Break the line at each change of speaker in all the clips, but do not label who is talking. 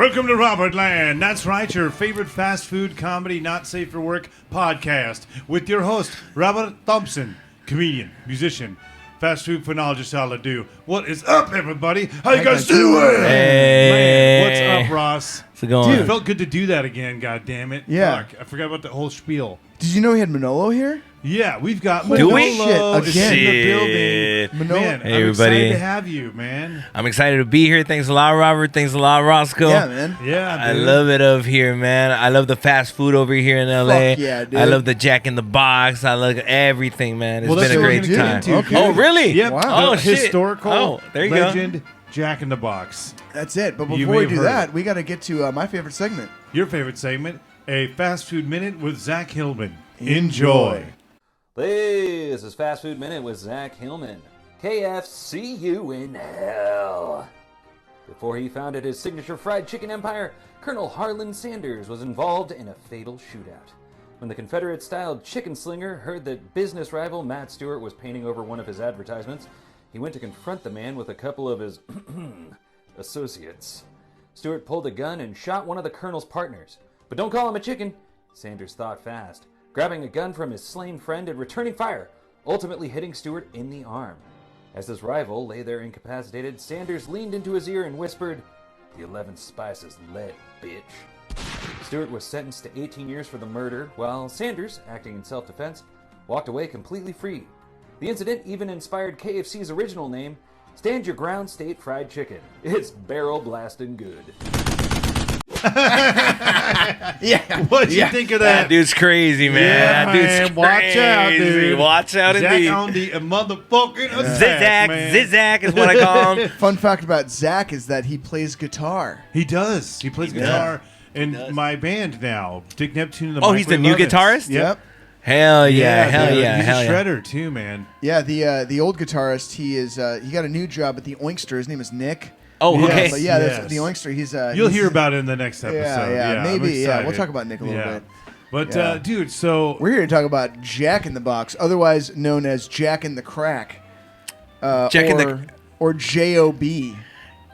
Welcome to Robertland. That's right, your favorite fast food comedy, not safe for work podcast with your host, Robert Thompson, comedian, musician, fast food phonologist, all I do. What is up, everybody? How you guys doing?
Hey.
Man, what's up, Ross?
How's it going?
Dude, it felt good to do that again, God damn it.
Yeah.
Fuck, I forgot about the whole spiel.
Did you know we had Manolo here?
Yeah, we've got
Do we?
Manolo
Shit,
is in the
Shit.
building.
Manolo.
Man,
Hey,
I'm
everybody.
excited to have you, man.
I'm excited to be here. Thanks a lot, Robert. Thanks a lot, Roscoe.
Yeah, man.
Yeah,
I
dude.
love it over here, man. I love the fast food over here in LA.
Fuck yeah, dude.
I love the Jack in the Box. I love everything, man. It's
Well, that's
been a
what we're
great
gonna
time.
get into,
Okay.
Oh, really?
Yep.
Wow.
Oh,
The
shit.
historical
Oh, there you
legend, Jack in the Box.
That's it. But
You
before
may
we
have
do
heard
that,
it.
we got to get to my favorite segment.
Your favorite segment, a fast food minute with Zack Hillman. Enjoy.
Hey, this is Fast Food Minute with Zack Hillman. KFCU in hell. Before he founded his signature fried chicken empire, Colonel Harlan Sanders was involved in a fatal shootout. When the Confederate-styled chicken slinger heard that business rival Matt Stewart was painting over one of his advertisements, he went to confront the man with a couple of his associates. Stewart pulled a gun and shot one of the colonel's partners. But don't call him a chicken. Sanders thought fast, grabbing a gun from his slain friend and returning fire, ultimately hitting Stewart in the arm. As his rival lay there incapacitated, Sanders leaned into his ear and whispered, "The 11 spices lead, bitch." Stewart was sentenced to 18 years for the murder, while Sanders, acting in self-defense, walked away completely free. The incident even inspired KFC's original name, Stand Your Ground State Fried Chicken. It's barrel blasting good.
Yeah.
What'd you think of
That
that?
dude's crazy, man.
Yeah,
That dude's
man. Watch out,
crazy.
dude.
Watch out,
Zack
indeed.
on the motherfucking
Zizak,
attack, man.
Zizak is what I call him.
Fun fact about Zach is that he plays guitar.
He does. He plays guitar in my band now. Dick Neptune and the
Oh, he's the new
Micro 11s.
guitarist?
Yep.
Hell yeah, hell
dude.
yeah,
He's
hell
a
yeah.
shredder too, man.
Yeah, the old guitarist. He got a new job at the Oyster. His name is Nick.
Oh,
Yes.
okay.
But yeah,
Yes.
that's the Oyster. He's
You'll hear about it in the next episode.
yeah,
I'm
maybe. Yeah,
excited.
we'll talk about Nick a little bit.
But
Yeah.
dude, so
We're here to talk about Jack in the Box, otherwise known as Jack in the Crack,
Jack
or,
in the-
or J.O.B.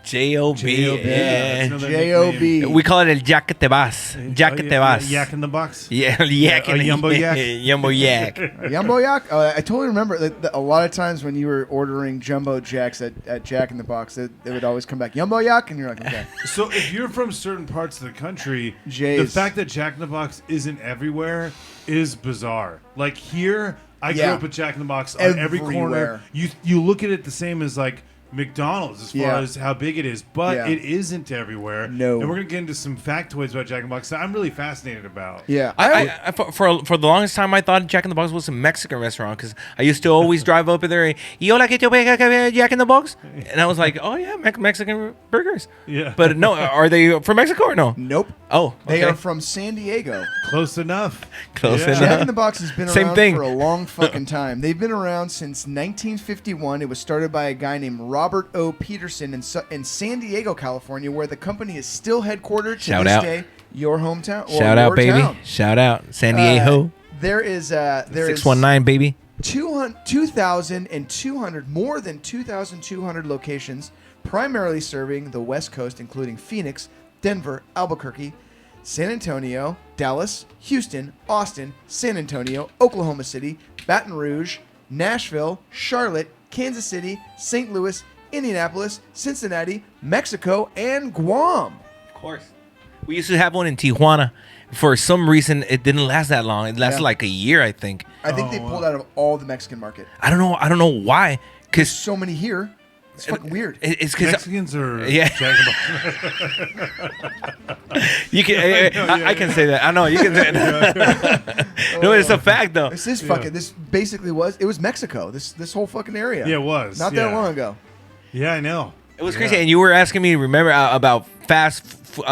J.O.B.
that's
Yeah.
another
J.O.B.
nickname.
We call it el Jack que te vas. Jack que te vas.
Yak in the box.
Yeah, yak.
A Yumbo Yak?
Jumbo yak.
Jumbo Yak? I totally remember that a lot of times when you were ordering Jumbo Jacks at Jack in the Box, they would always come back, Jumbo Yak? And you're like, okay.
So if you're from certain parts of the country, the
Jays.
fact that Jack in the Box isn't everywhere is bizarre. Like here, I grew
Yeah.
up with Jack in the Box on every corner.
Everywhere.
You look at it the same as like McDonald's as far
Yeah.
as how big it is, but
Yeah.
it isn't everywhere.
No.
And we're gonna get into some factoids about Jack in the Box that I'm really fascinated about.
Yeah.
I for the longest time, I thought Jack in the Box was a Mexican restaurant because I used to always drive up there and, "Hola, que te pega Jack in the Box?" And I was like, "Oh yeah, Mexican burgers."
Yeah.
But no, are they from Mexico or no?
Nope.
Oh,
They
okay.
are from San Diego.
Close enough.
Close
Yeah.
enough.
Jack in the Box has been
Same
around
thing.
for a long fucking time. They've been around since 1951. It was started by a guy named Robert O. Peterson in San Diego, California, where the company is still headquartered to
Shout
this
out.
day. Your hometown. Or
Shout out,
your
baby.
town.
Shout out, San Diego.
There is
619, baby.
2,200, more than 2,200 locations, primarily serving the West Coast, including Phoenix, Denver, Albuquerque, San Antonio, Dallas, Houston, Austin, San Antonio, Oklahoma City, Baton Rouge, Nashville, Charlotte, Kansas City, St. Louis, Indianapolis, Cincinnati, Mexico, and Guam.
Of course. We used to have one in Tijuana. For some reason, it didn't last that long. It lasted
Yeah.
like a year, I think.
I think they pulled out of all the Mexican market.
I don't know why.
There's
Because
so many here. It's fucking weird.
it's because
Mexicans are
Yeah.
Jack in the Box.
you can. I can say that. I know you can say that. No, it's a fact though.
This is fucking. This basically was. It was Mexico. This whole fucking area.
Yeah, it was.
Not
yeah.
that long ago.
Yeah, I know.
It was crazy. And you were asking me, remember, about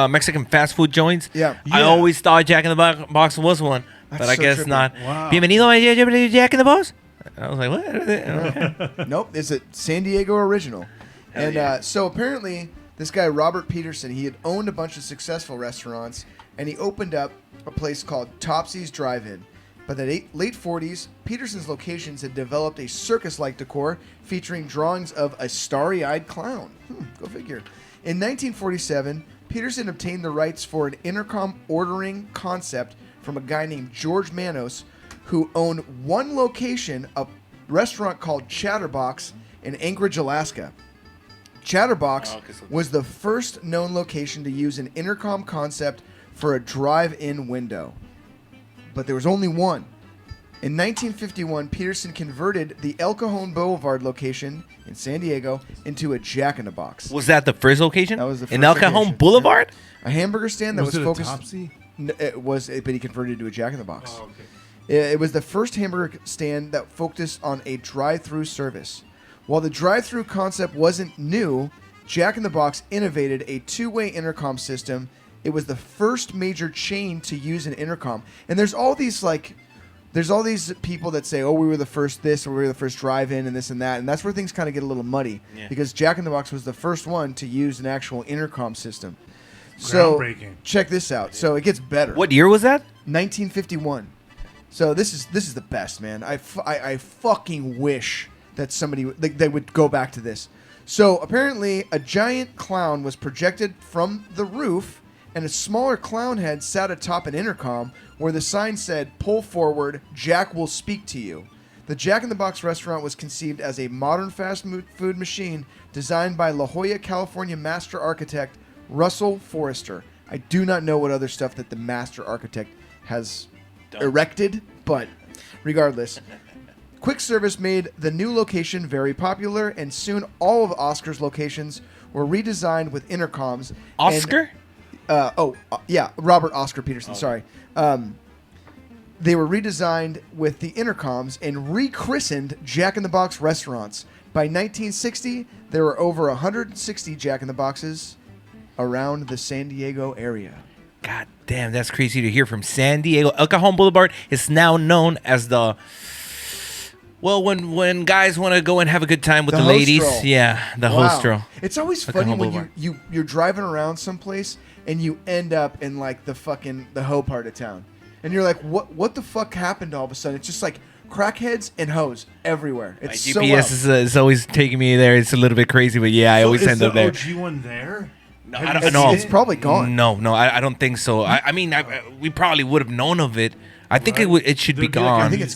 Mexican fast food joints?
Yeah.
I
Yeah.
always thought Jack in the Box was one, but
That's
I
so
guess
trippy.
not.
Wow.
Bienvenido a Jack in the Box. I was like, what? Okay.
Nope. It's a San Diego original. And so apparently, this guy Robert Peterson, he had owned a bunch of successful restaurants, and he opened up a place called Topsy's Drive-In. By the late 40s, Peterson's locations had developed a circus-like decor featuring drawings of a starry-eyed clown. Go figure. In 1947, Peterson obtained the rights for an intercom ordering concept from a guy named George Manos, who owned one location, a restaurant called Chatterbox in Anchorage, Alaska. Chatterbox was the first known location to use an intercom concept for a drive-in window. But there was only one. In 1951, Peterson converted the El Cajon Boulevard location in San Diego into a Jack in the Box.
Was that the first location?
That was the first
in El Cajon
location.
Boulevard?
Yeah. A hamburger stand that was
it
focused.
a Topsy?
It was, but he converted it to a Jack in the Box.
Oh, okay.
It was the first hamburger stand that focused on a drive-through service. While the drive-through concept wasn't new, Jack in the Box innovated a two-way intercom system. It was the first major chain to use an intercom. And there's all these people that say, oh, we were the first this, or we were the first drive-in, and this and that. And that's where things kind of get a little muddy. Yeah. Because Jack in the Box was the first one to use an actual intercom system. So check this out. So it gets better.
What year was that?
1951. So this is the best, man. I fucking wish that somebody they would go back to this. So apparently a giant clown was projected from the roof, and a smaller clown head sat atop an intercom where the sign said, "Pull forward, Jack will speak to you." The Jack in the Box restaurant was conceived as a modern fast food machine designed by La Jolla, California master architect Russell Forrester. I do not know what other stuff that the master architect has erected, but regardless. Quick service made the new location very popular, and soon all of Oscar's locations were redesigned with intercoms.
Oscar?
Robert Oscar Peterson, sorry. They were redesigned with the intercoms and rechristened Jack in the Box restaurants. By 1960, there were over 160 Jack in the Boxes around the San Diego area.
God damn, that's crazy to hear from San Diego. El Cajon Boulevard is now known as the... Well, when guys want to go and have a good time with the ladies,
hostro.
The hostro.
It's always
El
funny
Cajon
when
Boulevard.
you're driving around someplace and you end up in like the hoe part of town, and you're like, what the fuck happened all of a sudden? It's just like crackheads and hoes everywhere. It's
My GPS is always taking me there. It's a little bit crazy, but yeah, I always end up there.
Is the OG one there?
No, I don't know.
It's probably gone.
No, I don't think so. I mean, we probably would have known of it. I think it should be gone.
I think it's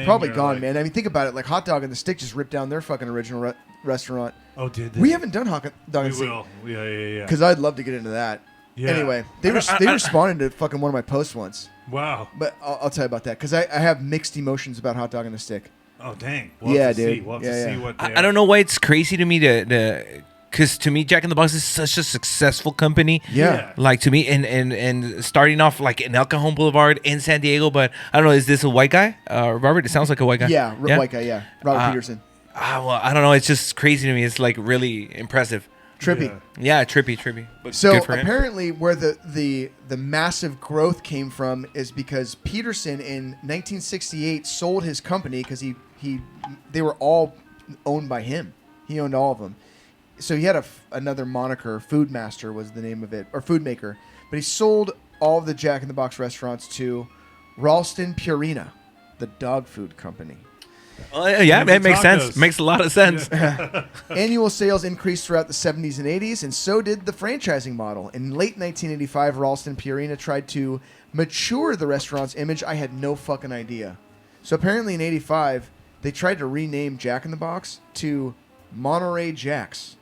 probably gone,
like,
man. I mean, think about it. Like Hot Dog and the Stick just ripped down their fucking original restaurant.
Oh, did they?
We haven't done Hot Dog and the Stick.
We will. Yeah.
Because I'd love to get into that.
Yeah.
Anyway, they responded to fucking one of my posts once.
Wow.
But I'll tell you about that because I have mixed emotions about Hot Dog and the Stick.
Oh, dang.
We'll have to
dude.
see.
We'll have to see what they
I don't know why it's crazy to me because to me, Jack in the Box is such a successful company.
Yeah.
Like to me, and starting off like in El Cajon Boulevard in San Diego, but I don't know. Is this a white guy, Robert? It sounds like a white guy.
Yeah, white guy. Yeah, Robert Peterson.
Well, I don't know. It's just crazy to me. It's like really impressive.
Trippy.
Yeah, trippy. But
so
good for him.
apparently, where the massive growth came from is because Peterson in 1968 sold his company because they were all owned by him. He owned all of them. So he had another moniker, Food Master was the name of it, or Food Maker. But he sold all of the Jack in the Box restaurants to Ralston Purina, the dog food company.
Yeah, it makes sense. Makes a lot of sense.
Annual sales increased throughout the 70s and 80s, and so did the franchising model. In late 1985, Ralston Purina tried to mature the restaurant's image. I had no fucking idea. So apparently in 85, they tried to rename Jack in the Box to Monterey Jacks.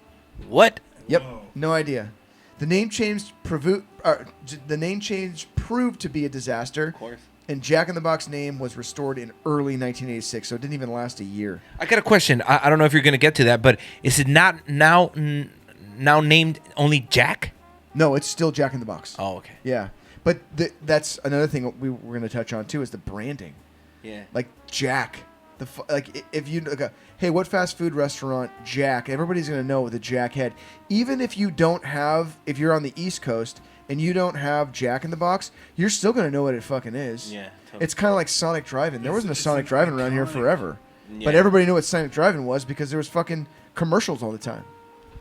What?
Yep, no idea. The name change proved to be a disaster. Of course. And Jack in the Box name was restored in early 1986, so it didn't even last a year.
I got a question. I don't know if you're going to get to that, but is it not now named only Jack?
No, it's still Jack in the Box.
Oh, okay.
Yeah, but that's another thing we're going to touch on too is the branding.
Yeah.
Like Jack. If you hey, what fast food restaurant Jack? Everybody's gonna know the Jack head. Even if you're on the East Coast and you don't have Jack in the Box, you're still gonna know what it fucking is.
Yeah. Totally.
It's kind of like Sonic Drive-In. There wasn't a Sonic Drive-In around here forever,
Yeah.
but everybody knew what Sonic Drive-In was because there was fucking commercials all the time.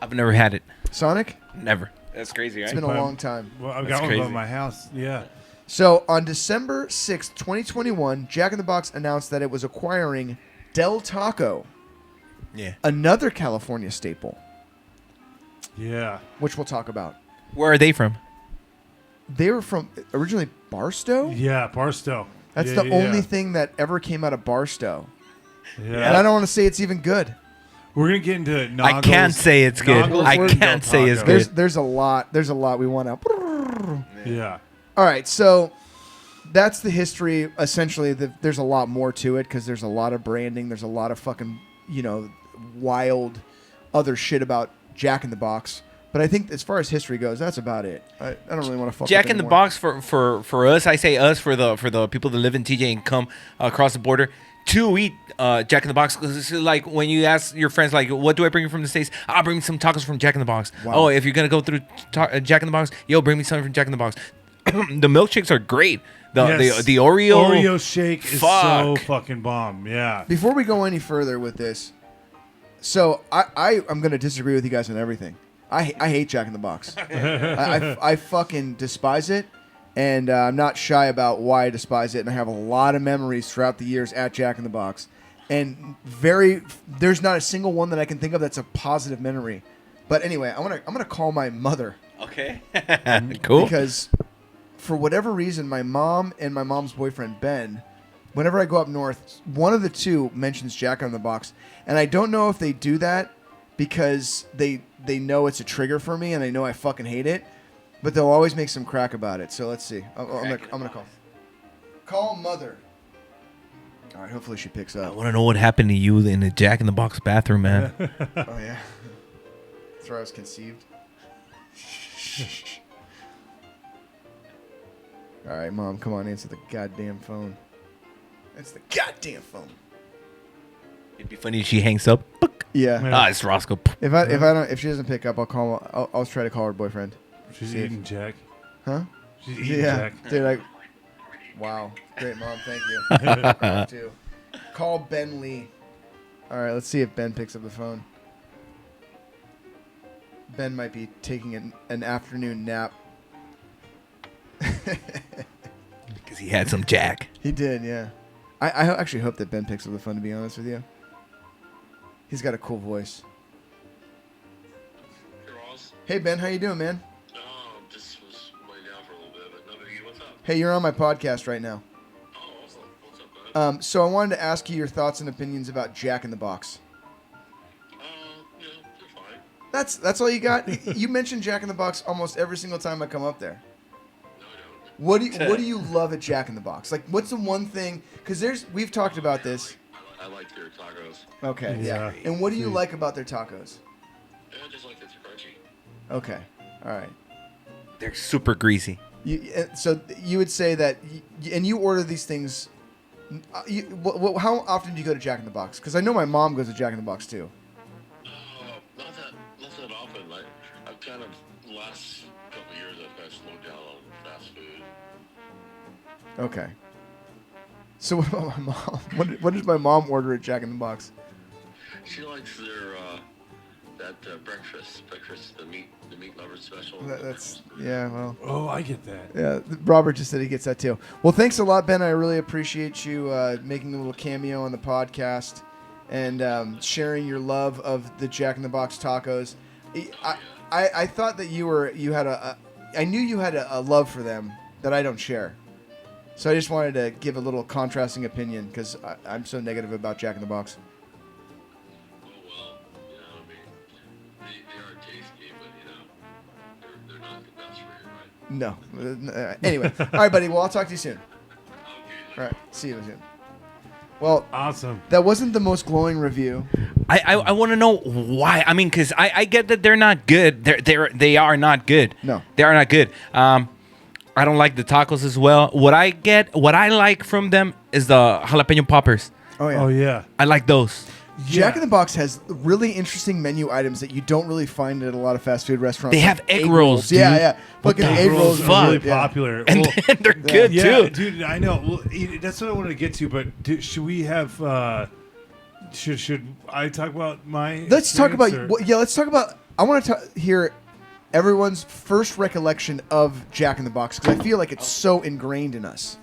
I've never had it.
Sonic?
Never. That's crazy, right?
It's been a long time.
Well, I've
That's
got one
crazy.
above my house. Yeah.
So on December 6th, 2021, Jack in the Box announced that it was acquiring Del Taco,
Yeah.
another California staple,
Yeah.
which we'll talk about.
Where are they from?
They were from originally Barstow.
Yeah, Barstow.
That's
Yeah,
the
yeah,
only
yeah.
thing that ever came out of Barstow.
Yeah.
And I don't want to say it's even good.
We're gonna get into Noggles.
I can't say it's good.
Noggles
I
and
can't
Del
say it's
Taco.
good.
There's a lot. There's a lot we want to.
Yeah.
All right, so that's the history. Essentially, there's a lot more to it because there's a lot of branding. There's a lot of fucking, wild other shit about Jack in the Box. But I think as far as history goes, that's about it. I don't really want to fuck
Jack
with
in the
anymore.
Box for us. I say us for the people that live in TJ and come across the border to eat Jack in the Box. Because it's like when you ask your friends, like, what do I bring you from the States? I'll bring me some tacos from Jack in the Box.
Wow.
Oh, if you're gonna go through Jack in the Box, bring me something from Jack in the Box. The milkshakes are great.
Yes.
The Oreo
Shake is
Fuck.
so fucking bomb. Yeah.
Before we go any further with this, so I'm going to disagree with you guys on everything. I hate Jack in the Box. I fucking despise it, and I'm not shy about why I despise it. And I have a lot of memories throughout the years at Jack in the Box, and there's not a single one that I can think of that's a positive memory. But anyway, I'm gonna call my mother.
Okay. Cool.
Because for whatever reason, my mom and my mom's boyfriend, Ben, whenever I go up north, one of the two mentions Jack in the Box. And I don't know if they do that because they know it's a trigger for me and they know I fucking hate it. But they'll always make some crack about it. So let's see. I'm gonna call. Call mother. All right, hopefully she picks
I
up.
want to know what happened to you in the Jack in the Box bathroom, man.
Oh, yeah. That's where I was conceived. All right, Mom, come on, answer the goddamn phone. It's the goddamn phone.
It'd be funny if she hangs up. Book.
Yeah.
Ah, it's Rossco.
If she doesn't pick up, I'll try to call her boyfriend.
She's
See if-
eating Jack.
Huh?
She's eating
Yeah.
Jack.
Dude, wow. Great, Mom. Thank you. Too. Call Ben Lee. All right, let's see if Ben picks up the phone. Ben might be taking an afternoon nap.
Because he had some Jack.
He did, yeah. I actually hope that Ben picks up the phone, to be honest with you. He's got a cool voice.
Hey, Ross.
Hey, Ben, how you doing, man?
Just was laying down for a little bit, but no biggie. What's up?
Hey, you're on my podcast right now.
Oh, awesome. What's up, man?
So I wanted to ask you your thoughts and opinions about Jack in the Box.
Yeah, they're fine.
That's all you got? You mentioned Jack in the Box almost every single time I come up there.
No, I don't.
What do you love at Jack in the Box? Like, what's the one thing? Because we've talked about this.
I like their tacos.
Okay, yeah.
Yeah.
And what do you like about their tacos?
Yeah, I just like that they're crunchy.
Okay, all right.
They're super greasy.
So you would say that, and you order these things. How often do you go to Jack in the Box? Because I know my mom goes to Jack in the Box too.
Not that often. I've kind of, the last couple of years, I've kind of slowed down on fast food.
Okay. So what about my mom? What does my mom order at Jack in the Box?
She likes their, breakfast, the meat lover special.
Yeah, well.
Oh, I get that.
Yeah, Robert just said he gets that too. Well, thanks a lot, Ben. I really appreciate you making a little cameo on the podcast and sharing your love of the Jack in the Box tacos. I thought that you had I knew you had a love for them that I don't share. So I just wanted to give a little contrasting opinion because I'm so negative about Jack in the Box.
Oh, well, I mean, they are tasty, but, they're not the best for you, right?
No. Anyway. All right, buddy. Well, I'll talk to you soon.
Okay.
All right. See you soon. Well,
Awesome.
that wasn't the most glowing review.
I want to know why. I mean, because I get that they're not good. They are not good.
No.
They are not good. I don't like the tacos as well. What I like from them is the jalapeno poppers.
Oh, yeah.
Oh, yeah.
I like those.
Jack in the Box has really interesting menu items that you don't really find at a lot of fast food restaurants.
They have
like
egg rolls, dude.
Yeah, yeah.
What
Fucking
the
egg
hell?
rolls
Are
Fuck.
really
yeah.
popular.
And
Well,
then they're good
yeah,
too.
dude, I know. Well, that's what I wanted to get to, but should we have... should I talk about my...
Let's talk about...
experience, or-
let's talk about... I want to hear everyone's first recollection of Jack in the Box because I feel like it's so ingrained in us.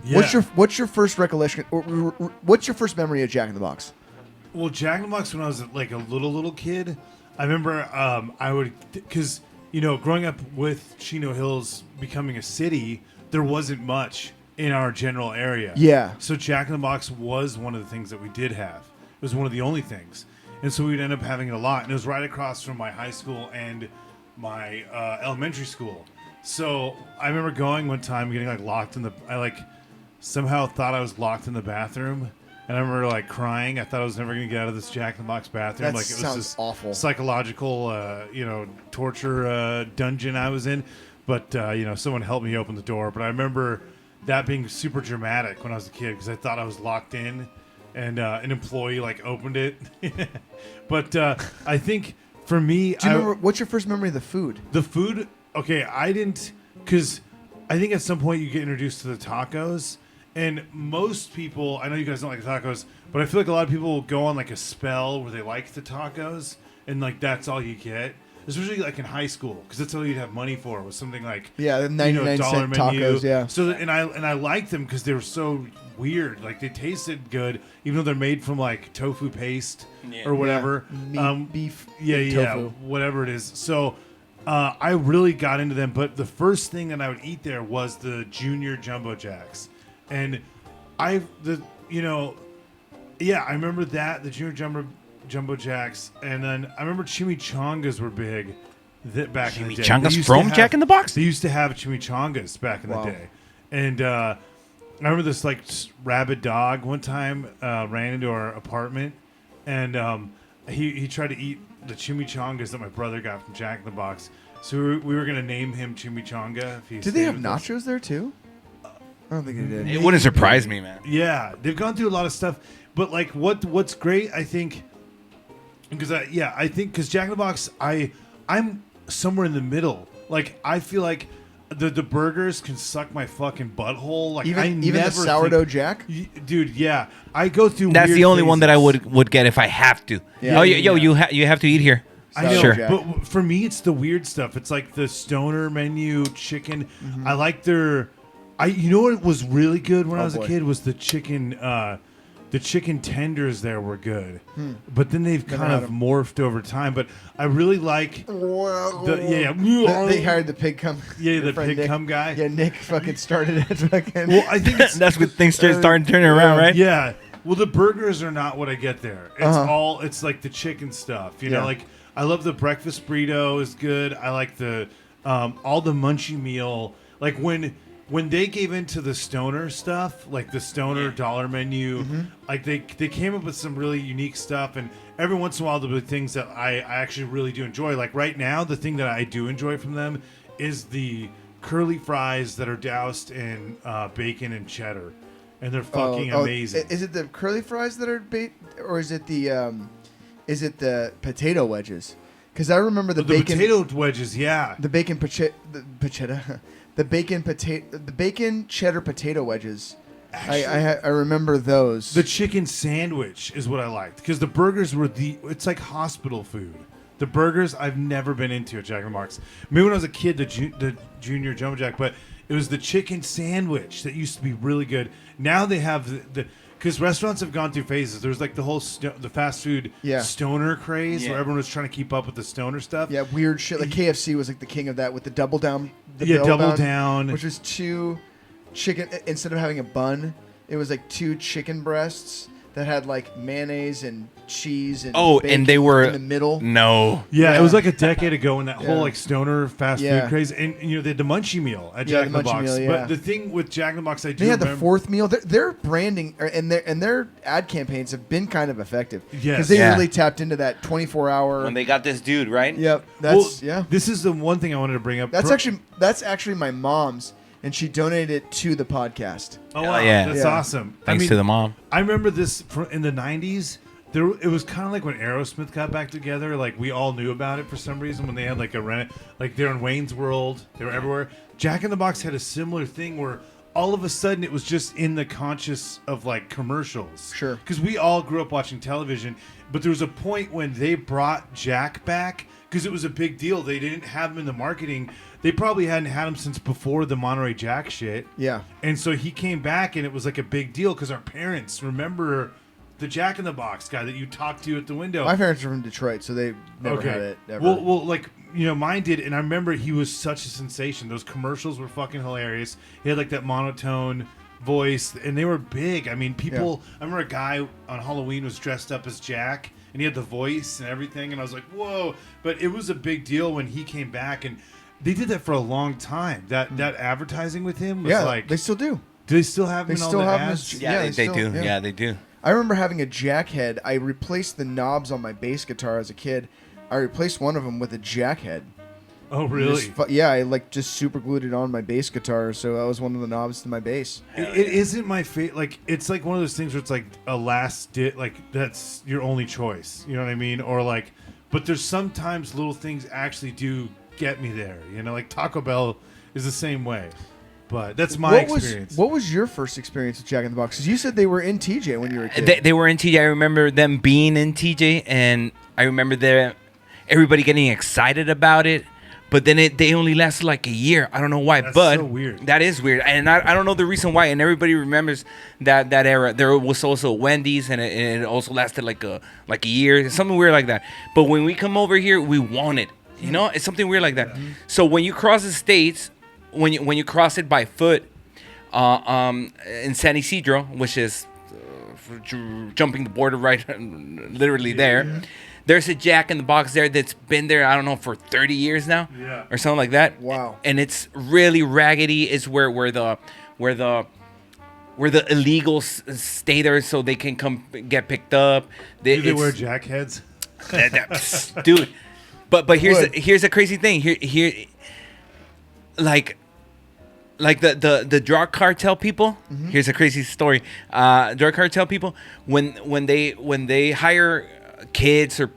Yeah.
What's your first recollection? Or what's your first memory of Jack in the Box?
Well, Jack in the Box, when I was like a little kid, I remember I would, because growing up with Chino Hills becoming a city, there wasn't much in our general area.
Yeah.
So Jack in the Box was one of the things that we did have. It was one of the only things. And so we'd end up having it a lot. And it was right across from my high school and my elementary school. So I remember going one time, getting like locked in I somehow thought I was locked in the bathroom. And I remember like crying. I thought I was never going to get out of this Jack in the Box bathroom.
That
Like it was
sounds
this
awful.
psychological, torture dungeon I was in. But, someone helped me open the door. But I remember that being super dramatic when I was a kid because I thought I was locked in, and an employee like opened it. But I think for me,
Do you remember what's your first memory of the food?
the food. Okay, I didn't, because I think at some point you get introduced to the tacos, and most people, I know you guys don't like the tacos, but I feel like a lot of people will go on like a spell where they like the tacos, and like that's all you get. Especially like in high school, because that's all you'd have money for, was something like
The 99-cent tacos. Yeah.
So and I liked them because they were so weird. Like they tasted good, even though they're made from like tofu paste or whatever.
Meat, beef.
Yeah, whatever it is. So I really got into them. But the first thing that I would eat there was the Junior Jumbo Jacks, and I remember that the Junior Jumbo Jacks, and then I remember chimichangas were big back in the day.
Chimichangas from Jack in the Box?
They used to have chimichangas back in the day, and I remember this like rabid dog one time ran into our apartment, and he tried to eat the chimichangas that my brother got from Jack in the Box. So we were gonna name him Chimichanga. If he
Did they have nachos there too? I don't think they did.
It wouldn't surprise me, man.
Yeah, they've gone through a lot of stuff, but like what's great, I think. Because because Jack in the Box, I'm somewhere in the middle. Like I feel like the burgers can suck my fucking butthole. Like
Even the sourdough Jack,
dude. Yeah, I go through.
That's
weird
the only one that I
phases.
would get if I have to.
Yeah.
Oh,
Yeah.
you have to eat here.
I know,
Sure.
Jack.
but for me, it's the weird stuff. It's like the stoner menu chicken. I like their. You know what was really good when I was a kid was the chicken. The chicken tenders there were good, but then they've kind of morphed over time. But I really like
they hired the pig cum.
Yeah, the
friend
pig
Nick.
cum guy.
Yeah, Nick fucking started it. Fucking.
Well, I think it's,
That's when things starting turning around, right?
yeah. Well, the burgers are not what I get there. It's it's like the chicken stuff. You know, like I love the breakfast burrito is good. I like the all the munchie meal. Like when they gave into the stoner stuff, like the stoner dollar menu, like they came up with some really unique stuff, and every once in a while there'll be things that I actually really do enjoy. Like right now, the thing that I do enjoy from them is the curly fries that are doused in bacon and cheddar, and they're fucking amazing.
Is it the curly fries that are or is it the potato wedges? Because I remember the bacon
potato wedges, yeah.
the bacon the bacon cheddar potato wedges. I remember those.
The chicken sandwich is what I liked because the burgers were it's like hospital food. The burgers I've never been into at Jack in the Box. Maybe when I was a kid, the Junior Jumbo Jack, but it was the chicken sandwich that used to be really good. Now they have because restaurants have gone through phases. There's like the whole the fast food stoner craze where everyone was trying to keep up with the stoner stuff.
Yeah, weird shit. Like KFC was like the king of that with the double down.
Double down,
which was 2 chicken instead of having a bun. It was like 2 chicken breasts that had like mayonnaise and cheese and bacon
and they were
in the middle.
No.
Yeah, it was like a decade ago when that whole like stoner fast food craze, and they had the munchie meal at Jack in the Box.
Meal,
But the thing with Jack in the Box, I do
they had
remember,
the 4th meal. Their branding and their ad campaigns have been kind of effective.
Yes.
Because they really tapped into that 24-hour.
When they got this dude, right?
Yep.
This is the one thing I wanted to bring up.
That's actually my mom's, and she donated it to the podcast.
Oh wow,
yeah.
That's awesome.
Thanks to the mom.
I remember this in the 90s. It was kind of like when Aerosmith got back together. Like we all knew about it for some reason when they had like like they're in Wayne's World. They were everywhere. Jack in the Box had a similar thing where all of a sudden it was just in the conscious of like commercials.
Sure.
Because we all grew up watching television, but there was a point when they brought Jack back because it was a big deal. They didn't have him in the marketing. They probably hadn't had him since before the Monterey Jack shit.
Yeah.
And so he came back and it was like a big deal because our parents remember the Jack in the Box guy that you talked to at the window.
My parents are from Detroit, so they never had it. Ever.
Well, like, mine did, and I remember he was such a sensation. Those commercials were fucking hilarious. He had like that monotone voice, and they were big. I mean, people. Yeah. I remember a guy on Halloween was dressed up as Jack, and he had the voice and everything, and I was like, whoa! But it was a big deal when he came back, and they did that for a long time. That advertising with him was like
they still do.
Do they still have him in all the ads?
Yeah, they do. Yeah, they do.
I remember having a jack head. I replaced the knobs on my bass guitar as a kid. I replaced one of them with a jack head.
Oh, really?
I just super glued it on my bass guitar, so that was one of the knobs to my bass.
It isn't my favorite. Like, it's like one of those things where it's like a last ditch, like that's your only choice. You know what I mean? Or like, but there's sometimes little things actually do get me there. Like Taco Bell is the same way. But that's my experience.
What was your first experience with Jack in the Box? Because you said they were in TJ when you were a kid.
They were in TJ. I remember them being in TJ, and I remember everybody getting excited about it. But then they only lasted like a year. I don't know why.
That's
but
so weird.
That is weird. And I don't know the reason why. And everybody remembers that era. There was also Wendy's, and it also lasted like a year. Something weird like that. But when we come over here, we want it. It's something weird like that. Yeah. So when you cross the states, when you cross it by foot, in San Isidro, which is jumping the border right, literally there. Yeah. There's a Jack in the Box there that's been there, I don't know, for 30 years now, or something like that.
Wow!
And it's really raggedy. It's where the illegals stay there so they can come get picked up.
Do they wear jack heads?
Dude. But here's a crazy thing. Here, like the drug cartel people. Mm-hmm. Here's a crazy story. Drug cartel people when they hire kids or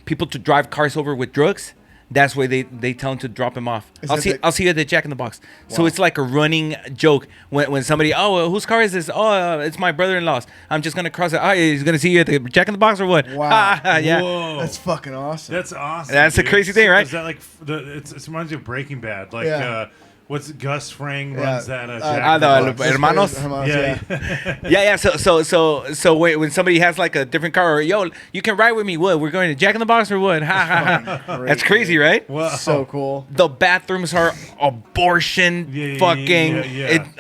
people to drive cars over with drugs, that's why they tell them to drop him off. I'll see you at the Jack in the Box. Wow. So it's like a running joke when somebody, whose car is this? It's my brother-in-law's. I'm just gonna cross it. He's gonna see you at the Jack in the Box or what?
Wow.
Yeah.
Whoa.
That's fucking awesome.
That's awesome.
That's
dude.
a crazy thing, right?
Is that like it reminds me of Breaking Bad? Like what's Gus Fring runs that Jack in the Box.
Hermanos. Yeah. So when somebody has like a different car, or you can ride with me. What? We're going to Jack in the Box or what? That's crazy, right?
Wow.
So cool.
The bathrooms are abortion fucking.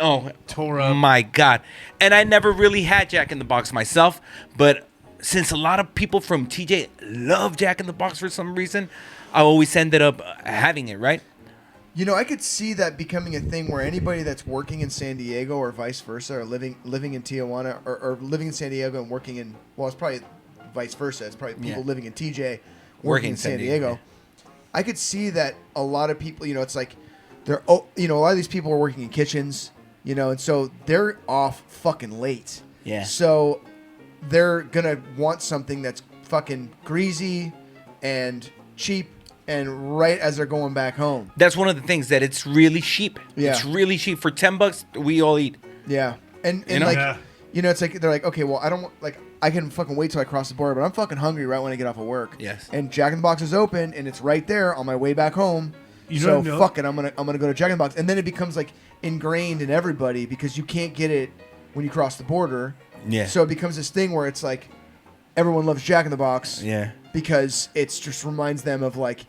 Tore up.
My God. And I never really had Jack in the Box myself, but since a lot of people from TJ love Jack in the Box for some reason, I always ended up having it, right?
I could see that becoming a thing where anybody that's working in San Diego or vice versa, or living in Tijuana, or living in San Diego and working in, well, it's probably vice versa. It's probably people living in TJ working in San Diego. Yeah. I could see that a lot of people, it's like they're, a lot of these people are working in kitchens, and so they're off fucking late.
Yeah.
So they're gonna want something that's fucking greasy and cheap. And right as they're going back home.
That's one of the things that it's really cheap.
Yeah.
It's really cheap. For $10, we all eat.
Yeah. And it's like, they're like, okay, well, I don't want, like, I can fucking wait till I cross the border, but I'm fucking hungry right when I get off of work.
Yes.
And Jack in the Box is open, and it's right there on my way back home. Fuck it, I'm gonna go to Jack in the Box. And then it becomes, like, ingrained in everybody because you can't get it when you cross the border.
Yeah.
So it becomes this thing where it's like, everyone loves Jack in the Box.
Yeah.
Because it just reminds them of, like,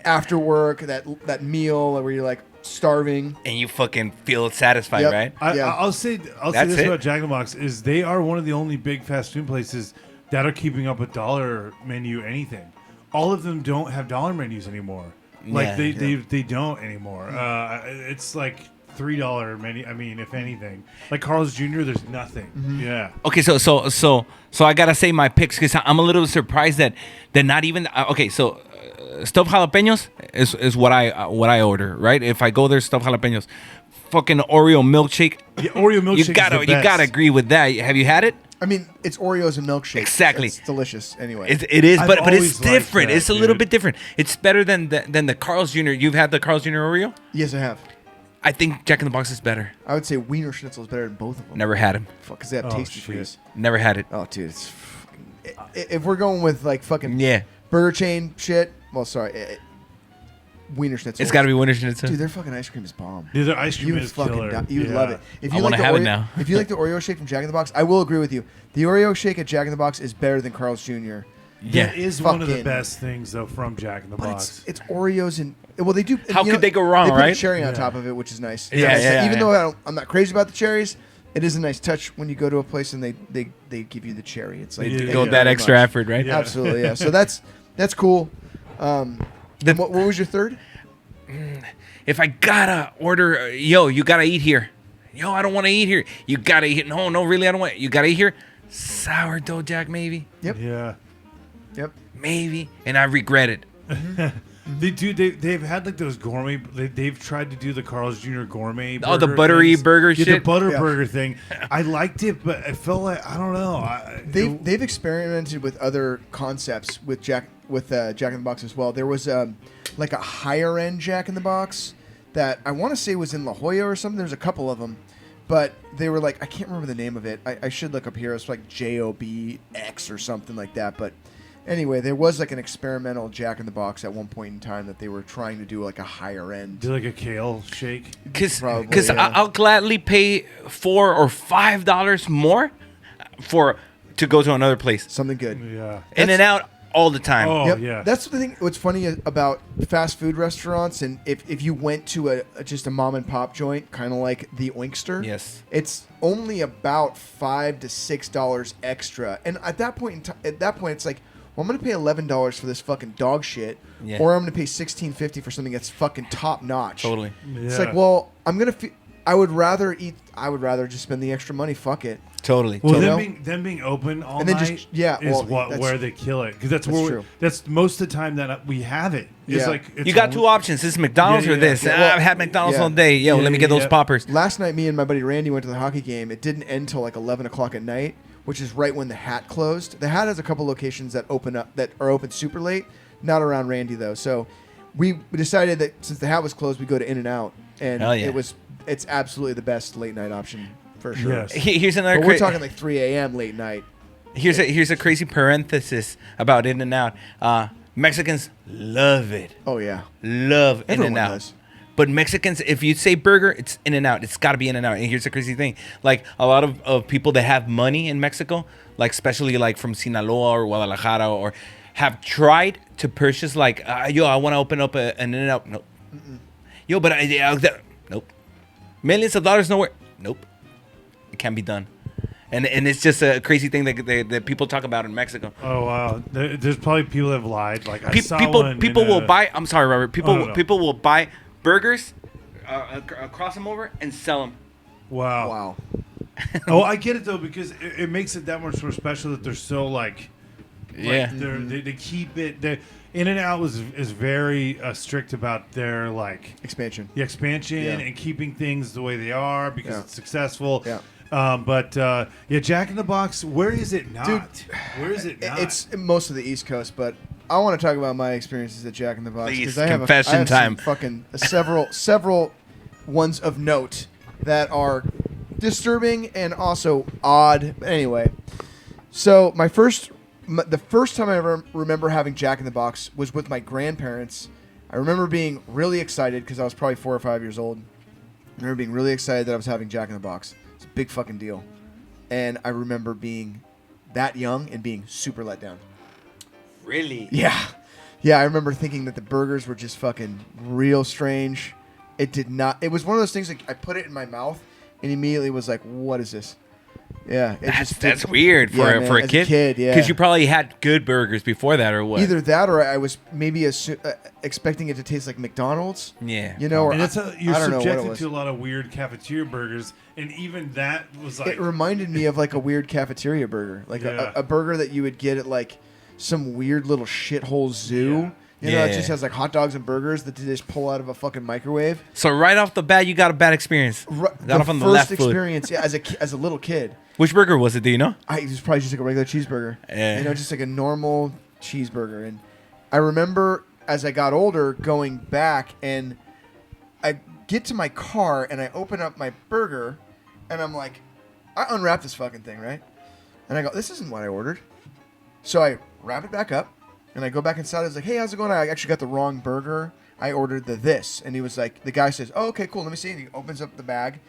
after work, that meal where you're, like, starving.
And you fucking feel satisfied, right?
I'll say this about Jack in the Box is they are one of the only big fast food places that are keeping up with dollar menu anything. All of them don't have dollar menus anymore. Like, they don't anymore. It's like $3 menu. I mean, if anything, like Carl's Jr., there's nothing. Mm-hmm. Yeah.
Okay, so I gotta say my picks because I'm a little surprised that they're not even. Okay, so stuffed jalapenos is what I order, right? If I go there, stuffed jalapenos, fucking Oreo milkshake.
Yeah, Oreo milkshake.
You gotta agree with that. Have you had it?
I mean, it's Oreos and milkshake.
Exactly.
It's delicious anyway.
It is, but it's different. It's a little bit different. It's better than the Carl's Jr. You've had the Carl's Jr. Oreo?
Yes, I have.
I think Jack in the Box is better.
I would say Wiener Schnitzel is better than both of them.
Never had them.
Fuck, because they have tasty freeze.
Never had it.
Oh, dude, it's if we're going with like fucking
Burger
chain shit. Well, sorry. Wiener Schnitzel.
It's got to be Wiener Schnitzel.
Dude, their fucking ice cream is bomb.
Dude, their ice cream is killer.
You would love it. If
I
you
wanna
like the
have it
Oreo,
now.
If you like the Oreo shake from Jack in the Box, I will agree with you. The Oreo shake at Jack in the Box is better than Carl's Jr.
Yeah.
That is one of the
Fucking-
best things though from Jack in the
But
Box.
it's Oreos and they do.
How could they go wrong,
They put
right?
a cherry on
Yeah.
top of it, which is nice.
Yeah.
Even though I'm not crazy about the cherries, it is a nice touch when you go to a place and they give you the cherry. It's like
They
thank
go
you
that
very
extra
much.
effort, right?
Yeah.
Absolutely, yeah. So that's cool. And what was your third?
If I gotta order, you gotta eat here. Yo, I don't want to eat here. You gotta eat. No, really, I don't want. You gotta eat here. Sourdough Jack, maybe,
Yep.
Yeah.
Yep.
maybe, and I regret it.
They've had like those gourmet. They've tried to do the Carl's Jr. gourmet.
Oh, the
burger
buttery
things.
burger
Yeah,
shit?
the butter
Yeah.
burger thing. I liked it, but I felt like I don't know.
They've experimented with other concepts with Jack in the Box as well. There was like a higher end Jack in the Box that I want to say was in La Jolla or something. There's a couple of them, but they were like I can't remember the name of it. I should look up here. It's like JOBX or something like that. But anyway, there was like an experimental Jack in the Box at one point in time that they were trying to do like a higher end.
do like a kale shake.
Because
Probably, yeah.
I'll gladly pay $4 or $5 more to go to another place.
Something good.
Yeah.
In and out all the time.
Oh
Yep.
yeah.
That's the thing. What's funny about fast food restaurants, and if you went to just a mom and pop joint, kind of like the Oyster,
Yes.
it's only about $5 to $6 extra. And at that point, it's like, well, I'm gonna pay $11 for this fucking dog shit,
Yeah.
or I'm gonna pay $16.50 for something that's fucking top notch.
Totally.
It's
Yeah.
like, well, I would rather just spend the extra money. Fuck it.
Totally.
Well,
totally.
them being open all
And then
night
just- yeah,
is
well, that's-
where they kill it because that's
that's
where
true.
that's most of the time that we have it. It's
Yeah.
like it's
You got
only-
two options. This is McDonald's
Yeah,
or
yeah,
this.
yeah. Well,
I've had McDonald's
yeah.
all day. Yo,
Yeah,
let me get
yeah,
those
yeah.
poppers.
Last night, me and my buddy Randy went to the hockey game. It didn't end till like 11 o'clock at night, which is right when the Hat closed. The Hat has a couple locations that are open super late, not around Randy though. So we decided that since the Hat was closed, we go to In-N-Out, and
Hell yeah.
it's absolutely the best late night option for sure.
Yes.
Here's another.
But we're talking like 3 a.m. late night.
Here's a crazy parenthesis about In-N-Out. Mexicans love it.
Oh yeah,
Love
Everyone
In-N-Out.
does.
But Mexicans, if you say burger, it's In-N-Out. It's got to be In-N-Out. And here's the crazy thing. Like, a lot of people that have money in Mexico, like, especially, like, from Sinaloa or Guadalajara, or have tried to purchase, like, yo, I want to open up an In-N-Out. Nope. Yo, but nope. Millions of dollars nowhere. Nope. It can't be done. And it's just a crazy thing that people talk about in Mexico.
Oh wow, there's probably people that have lied. Like I saw
People
one
people
in
will
a-
buy. I'm sorry, Robert. People
no.
people will buy burgers, cross them over, and sell them.
Wow.
Wow.
Oh, I get it though because it makes it that much more special that they're so like
Yeah.
they keep it. In-N-Out is very strict about their like
Expansion.
the expansion
Yeah.
and keeping things the way they are because
Yeah.
it's successful.
Yeah.
But Jack in the Box. Where is it not?
Dude,
Where is it not?
It's most of the East Coast, but I want to talk about my experiences at Jack in the Box
Please,
I have
confession
some
time.
fucking several ones of note that are disturbing and also odd. But anyway, so the first time I ever remember having Jack in the Box was with my grandparents. I remember being really excited because I was probably 4 or 5 years old. I remember being really excited that I was having Jack in the Box. It's a big fucking deal. And I remember being that young and being super let down.
Really?
Yeah. Yeah, I remember thinking that the burgers were just fucking real strange. It did not. It was one of those things like I put it in my mouth and immediately was like, what is this? Yeah.
That's weird for
Yeah, man,
for a
as
kid.
yeah.
Because you probably had good burgers before that, or what?
Either that or I was maybe expecting it to taste like McDonald's.
Yeah.
You know, or
and you're
I don't know what it
subjected
was.
to a lot of weird cafeteria burgers, and even that was like
It reminded me of like a weird cafeteria burger, like
Yeah.
a burger that you would get at like some weird little shithole zoo. You know, it
Yeah.
just has like hot dogs and burgers that they just pull out of a fucking microwave.
So right off the bat, you got a bad experience. Got off on the left foot.
experience, yeah, as a little kid,
Which burger was it? Do you know?
it was probably just like a regular cheeseburger.
Yeah.
You know, just like a normal cheeseburger. And I remember as I got older going back and I get to my car and I open up my burger and I'm like, I unwrap this fucking thing, right? And I go, this isn't what I ordered. So I wrap it back up and I go back inside. I was like, hey, how's it going? I actually got the wrong burger. I ordered this. And he was like, the guy says, oh, okay, cool. Let me see. And he opens up the bag,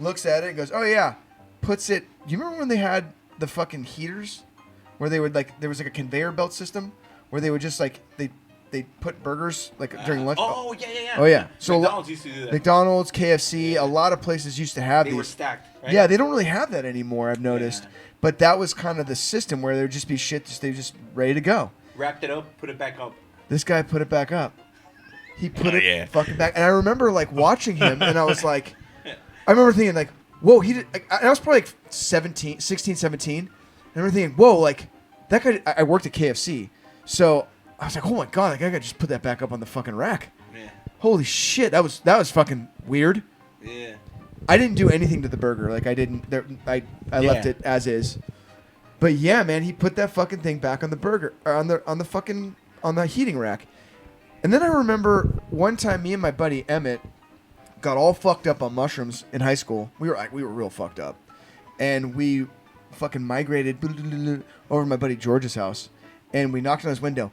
looks at it, and goes, oh, yeah. Puts it. Do you remember when they had the fucking heaters? Where they would like, there was like a conveyor belt system where they would just like, they put burgers like during lunch.
Oh, yeah.
Oh, yeah. So
McDonald's used to do that.
McDonald's, KFC, a lot of places used to have
They
these.
were stacked, right?
Yeah, they don't really have that anymore, I've noticed.
Yeah.
But that was kind of the system where there would just be shit, they were just ready to go.
Wrapped it up, put it back up.
This guy put it back up. He put
Oh,
it
yeah.
fucking back. And I remember like watching him and I was like, I remember thinking like, whoa, he did. I was probably like 16, 17. And I remember thinking, whoa, like that guy, I worked at KFC. So I was like, oh my God, that guy just put that back up on the fucking rack.
Yeah.
Holy shit. That was fucking weird.
Yeah.
I didn't do anything to the burger. Like I didn't. I left it as is. But yeah, man, he put that fucking thing back on the burger, or on the heating rack. And then I remember one time, me and my buddy Emmett got all fucked up on mushrooms in high school. We were real fucked up, and we fucking migrated over to my buddy George's house, and we knocked on his window,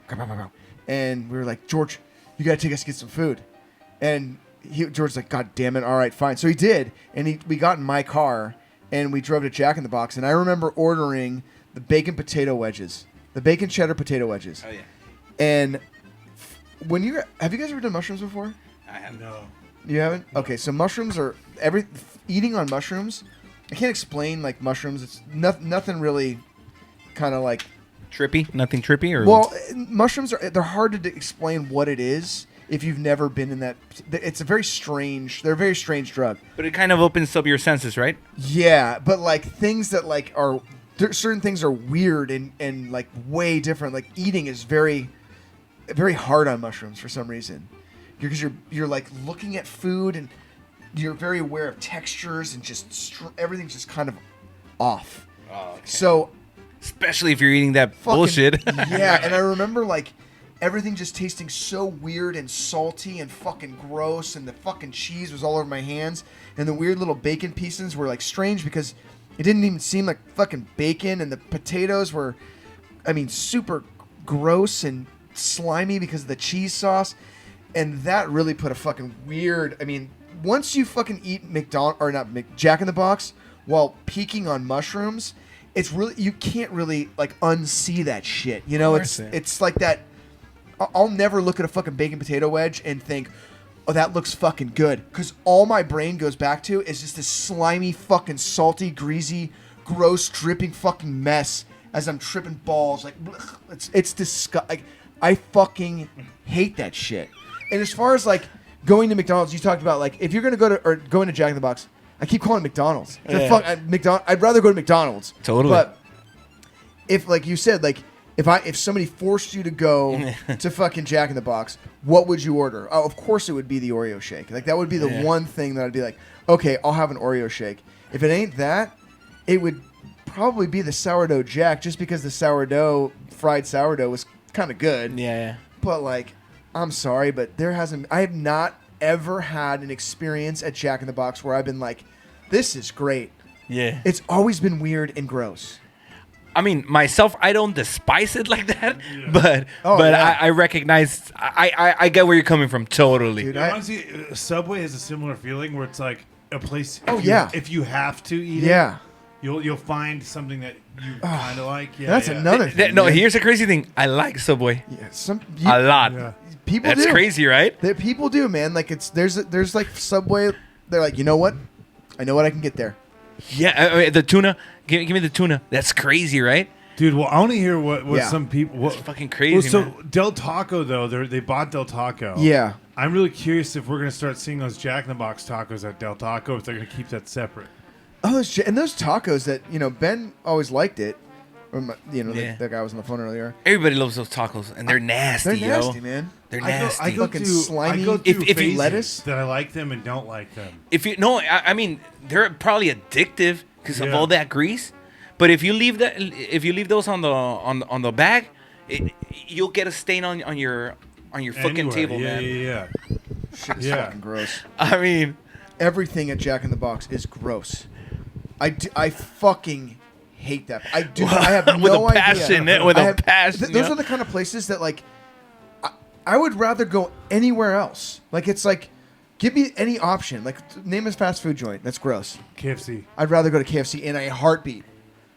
and we were like, George, you gotta take us to get some food, and George's like, God damn it, all right, fine. So he did, and we got in my car, and we drove to Jack in the Box, and I remember ordering the bacon potato wedges, the bacon cheddar potato wedges.
Oh, yeah.
And have you guys ever done mushrooms before?
I have.
No.
You haven't? Okay, so mushrooms are eating on mushrooms. I can't explain like mushrooms. It's nothing really kind of like
Trippy? Nothing trippy? Or
well, mushrooms they're hard to explain what it is if you've never been in that. It's a very strange. They're a very strange drug.
But it kind of opens up your senses, right?
Yeah, but like things that like are certain things are weird and like way different. Like eating is very, very hard on mushrooms for some reason, because you're like looking at food and you're very aware of textures and just everything's just kind of off.
Oh, okay.
So.
Especially if you're eating that
Fucking,
bullshit.
Yeah, and I remember like everything just tasting so weird and salty and fucking gross, and the fucking cheese was all over my hands, and the weird little bacon pieces were like strange because it didn't even seem like fucking bacon, and the potatoes were, I mean, super gross and slimy because of the cheese sauce, and that really put a fucking weird. I mean, once you fucking eat Jack in the Box while peaking on mushrooms. It's really, you can't really like unsee that shit. You know, it's like that. I'll never look at a fucking bacon potato wedge and think, oh, that looks fucking good. Because all my brain goes back to is just this slimy, fucking salty, greasy, gross, dripping fucking mess as I'm tripping balls. Like, it's disgusting. Like, I fucking hate that shit. And as far as like going to McDonald's, you talked about like if you're going to go into Jack in the Box. I keep calling it McDonald's.
Yeah.
I'd rather go to McDonald's.
Totally.
But if, like you said, like if somebody forced you to go to fucking Jack in the Box, what would you order? Oh, of course it would be the Oreo Shake. Like that would be the one thing that I'd be like, okay, I'll have an Oreo Shake. If it ain't that, it would probably be the sourdough Jack, just because the fried sourdough was kind of good.
Yeah.
But like, I'm sorry, but I have not ever had an experience at Jack in the Box where I've been like, this is great.
Yeah.
It's always been weird and gross.
I mean, myself, I don't despise it like that, but
yeah.
I recognize, I get where you're coming from totally.
Dude,
Honestly, Subway has a similar feeling where it's like a place. If you have to eat
yeah.
it, you'll find something that you kind of like. Yeah,
That's another thing.
No,
man.
here's the crazy thing. I like Subway
Yeah,
a lot.
Yeah.
people
That's
do.
crazy, right?
People do, man. Like there's like Subway. They're like, you know what? I know what I can get there.
Yeah, the tuna. Give me the tuna. That's crazy, right?
Dude, well, I want to hear what some people.
It's fucking crazy.
Well,
man.
Del Taco though, they bought Del Taco.
Yeah.
I'm really curious if we're gonna start seeing those Jack in the Box tacos at Del Taco, if they're gonna keep that separate.
Oh, and those tacos that Ben always liked it. Or that guy was on the phone earlier.
Everybody loves those tacos, and they're nasty.
They're nasty, man.
They're nasty.
I go fucking slimy.
I go through
If you
phases
lettuce
that I like them and don't like them.
I mean, they're probably addictive because of all that grease. But if you leave those on the bag, you'll get a stain on your fucking table, man.
Yeah.
Shit's fucking gross.
I mean,
Everything at Jack in the Box is gross. I fucking hate that. I do. I have
with
no
a passion,
idea.
with a passion.
Those are the kind of places that like. I would rather go anywhere else. Like, it's like, give me any option. Like, name a fast food joint. That's gross.
KFC.
I'd rather go to KFC in a heartbeat.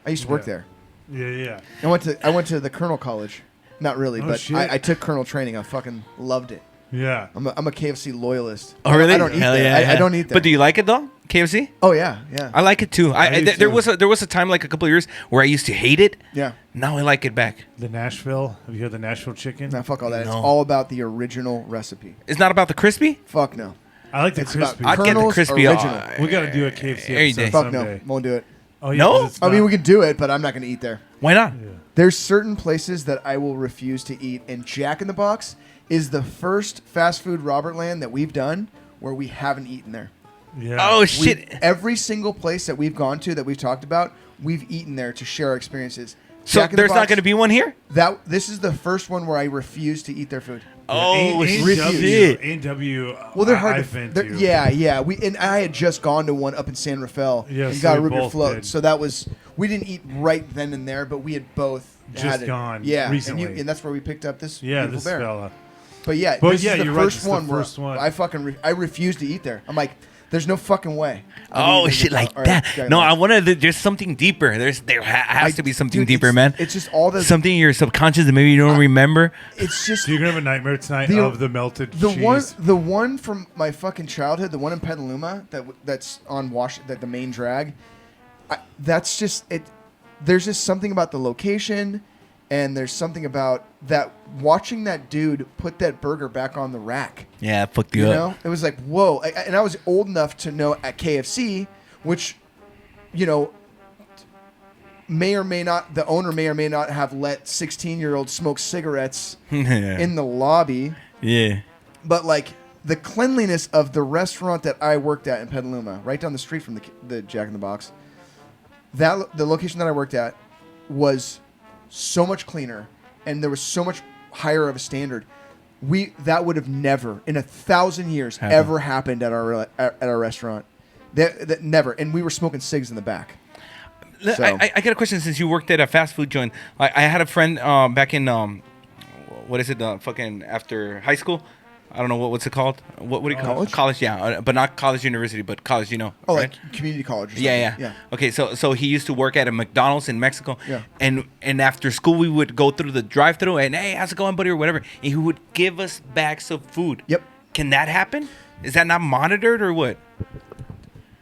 I used to work there.
Yeah.
I went to the Colonel College. Not really, but
shit.
I took Colonel training. I fucking loved it.
Yeah.
I'm a KFC loyalist.
Oh, really?
I don't eat
Hell
there.
yeah,
I don't eat there.
But do you like it though? KFC?
Oh yeah.
I like it too.
used
There
to.
was a time like a couple of years where I used to hate it.
Yeah.
Now I like it back.
The Nashville. Have you heard the Nashville chicken?
Nah, fuck all that. It's
No.
all about the original recipe.
It's not about the crispy.
Fuck no.
I like the
It's about
crispy.
I'd get the
Colonel's
crispy.
original.
We got to do a KFC
Every
episode
day.
Fuck
someday.
no. Won't do it.
Oh, yeah,
No?
'cause it's
I mean,
not-
we can do it, but I'm not going to eat there.
Why not?
There's certain places that I will refuse to eat, and Jack in the Box is the first fast food Robertland that we've done where we haven't eaten there.
Yeah.
Oh shit!
Every single place that we've gone to that we've talked about, we've eaten there to share our experiences.
So
Jack in the
there's not
Box,
going to be one here.
This is the first one where I refuse to eat their food.
Oh
refuse.
shit!
A&W.
Well, they're hard
I've
to.
been
they're-
to.
Yeah. I had just gone to one up in San Rafael
Yeah,
and
so
got a
we
root beer
both
float.
did.
So that was we didn't eat right then and there, but we had both
Just
had it.
gone
Yeah,
recently.
and that's where we picked up this
Yeah,
beautiful
this
bear.
fella.
But yeah,
But
this
yeah,
is the
you're right,
first
this is the
one where
first one.
I fucking I refuse to eat there. I'm like, there's no fucking way.
Oh shit! Like that. No, I wanted. There's something deeper. There has to be something deeper, man.
It's just all the.
Something in your subconscious that maybe you don't remember.
It's just
So you're gonna have a nightmare tonight
The-
of the melted
the
cheese.
one from my fucking childhood, the one in Petaluma that's on that the main drag. That's just it. There's just something about the location, and there's something about that watching that dude put that burger back on the rack.
Yeah, it fucked you
You
up.
know, it was like whoa, and I was old enough to know at KFC, which, you know, the owner may or may not have let 16-year-olds smoke cigarettes in the lobby.
Yeah.
But like the cleanliness of the restaurant that I worked at in Petaluma, right down the street from the Jack in the Box, the location that I worked at was so much cleaner, and there was so much higher of a standard. That would have never in 1,000 years ever happened at our restaurant. That never, and we were smoking cigs in the back. So.
I got a question since you worked at a fast food joint. I had a friend back in what is it? Fucking after high school. I don't know what's it called. What do you call it? College, yeah, but not college university, but college. You know,
Oh,
right?
like community college. Or something.
Yeah. Okay, so he used to work at a McDonald's in Mexico.
Yeah.
And after school we would go through the drive-through and hey, how's it going, buddy, or whatever. And he would give us bags of food.
Yep.
Can that happen? Is that not monitored or what?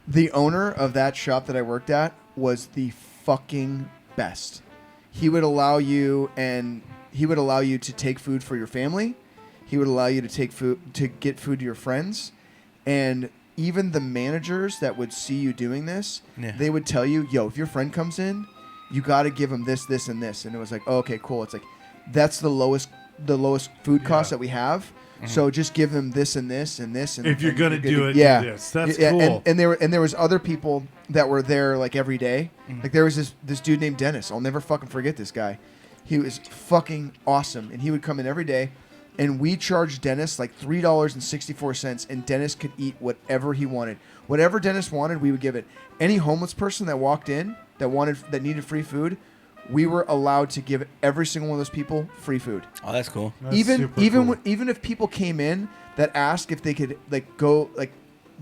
The owner of that shop that I worked at was the fucking best. He would allow you to take food for your family. He would allow you to get food to your friends, and even the managers that would see you doing this, they would tell you, "Yo, if your friend comes in, you got to give him this, this, and this." And it was like, oh, "Okay, cool." It's like that's the lowest food cost that we have. Mm-hmm. So just give them this and this and this. And
if you're gonna do it,
yeah,
do this. That's
yeah,
cool.
And there was other people that were there like every day. Mm-hmm. Like there was this dude named Dennis. I'll never fucking forget this guy. He was fucking awesome, and he would come in every day. And we charged Dennis like $3.64, and Dennis could eat whatever he wanted. Whatever Dennis wanted, we would give it. Any homeless person that walked in that needed free food, we were allowed to give every single one of those people free food.
Oh, that's cool.
That's
even
super cool.
even if people came in that asked if they could like go like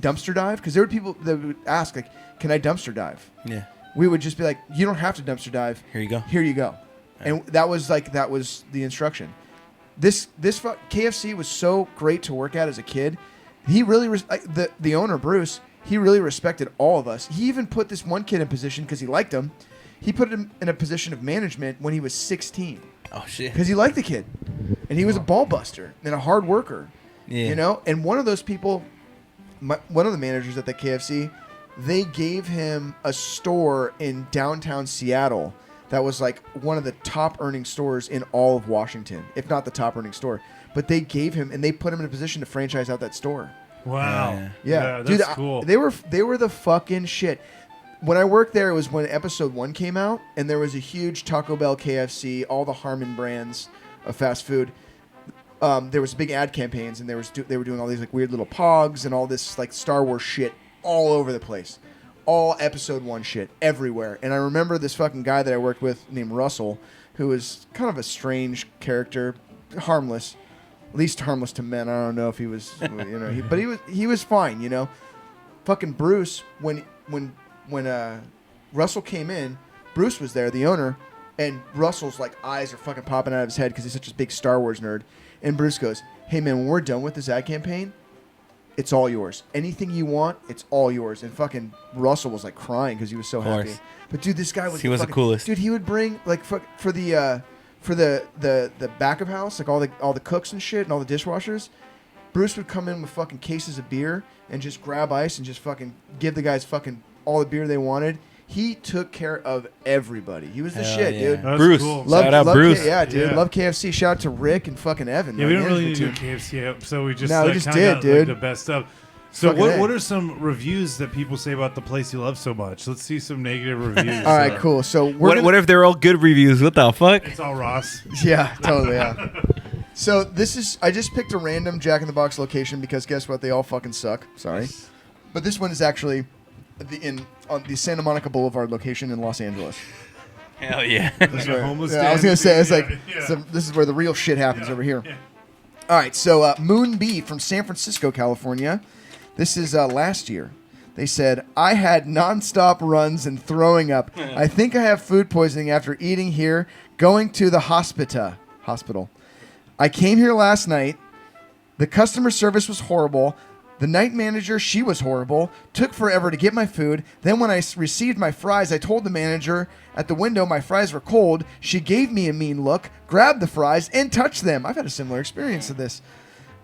dumpster dive, because there were people that would ask like, "Can I dumpster dive?"
Yeah.
We would just be like, "You don't have to dumpster dive.
Here you go."
Here you go. And that was the instruction. This KFC was so great to work at as a kid. He really the owner Bruce. He really respected all of us. He even put this one kid in position because he liked him. He put him in a position of management when he was 16
Oh shit.
because he liked the kid, and he was a ball buster and a hard worker.
Yeah.
You know, and one of those people, one of the managers at the KFC, they gave him a store in downtown Seattle. That was like one of the top earning stores in all of Washington, if not the top earning store. But they gave him, and they put him in a position to franchise out that store.
Wow.
Yeah,
That's
dude,
cool.
They were the fucking shit. When I worked there, it was when episode 1 came out, and there was a huge Taco Bell, KFC, all the Harmon brands of fast food. There was big ad campaigns, and they were doing all these like weird little pogs and all this like Star Wars shit all over the place. All episode 1 shit everywhere. And I remember this fucking guy that I worked with named Russell, who was kind of a strange character, harmless. At least harmless to men. I don't know if he was, but he was fine, Fucking Bruce, when Russell came in, Bruce was there, the owner, and Russell's like eyes are fucking popping out of his head because he's such a big Star Wars nerd. And Bruce goes, "Hey man, when we're done with this ad campaign, it's all yours. Anything you want, it's all yours." And fucking Russell was like crying because he was so happy. But dude, this guy was
the coolest.
Dude, he would bring like for the back of house, like all the cooks and shit and all the dishwashers. Bruce would come in with fucking cases of beer and just grab ice and just fucking give the guys fucking all the beer they wanted. He took care of everybody. He was the shit, dude.
That's
Bruce.
cool.
Shout out Bruce.
Yeah, dude.
Yeah.
Love KFC. Shout out to Rick and fucking Evan.
Yeah, we don't really need
do
to do a KFC episode. We just
No, we just
kinda
did,
got,
dude.
the best stuff. So
Fucking A.
what are some reviews that people say about the place you love so much? Let's see some negative reviews.
All right, cool. So
What if they're all good reviews? What the fuck?
It's all Ross.
Yeah, totally. Yeah. So I just picked a random Jack in the Box location because guess what? They all fucking suck. Sorry, but this one is actually on the Santa Monica Boulevard location in Los Angeles.
Hell yeah.
Like a homeless
Yeah, I was
stand.
gonna say it's like
Yeah.
so this is where the real shit happens over here. All right, so Moon B from San Francisco, California. This is last year. They said, "I had nonstop runs and throwing up. I think I have food poisoning after eating here. Going to the hospital. I came here last night. The customer service was horrible. The night manager, she was horrible. Took forever to get my food. Then when I received my fries, I told the manager at the window my fries were cold. She gave me a mean look, grabbed the fries, and touched them." I've had a similar experience to this.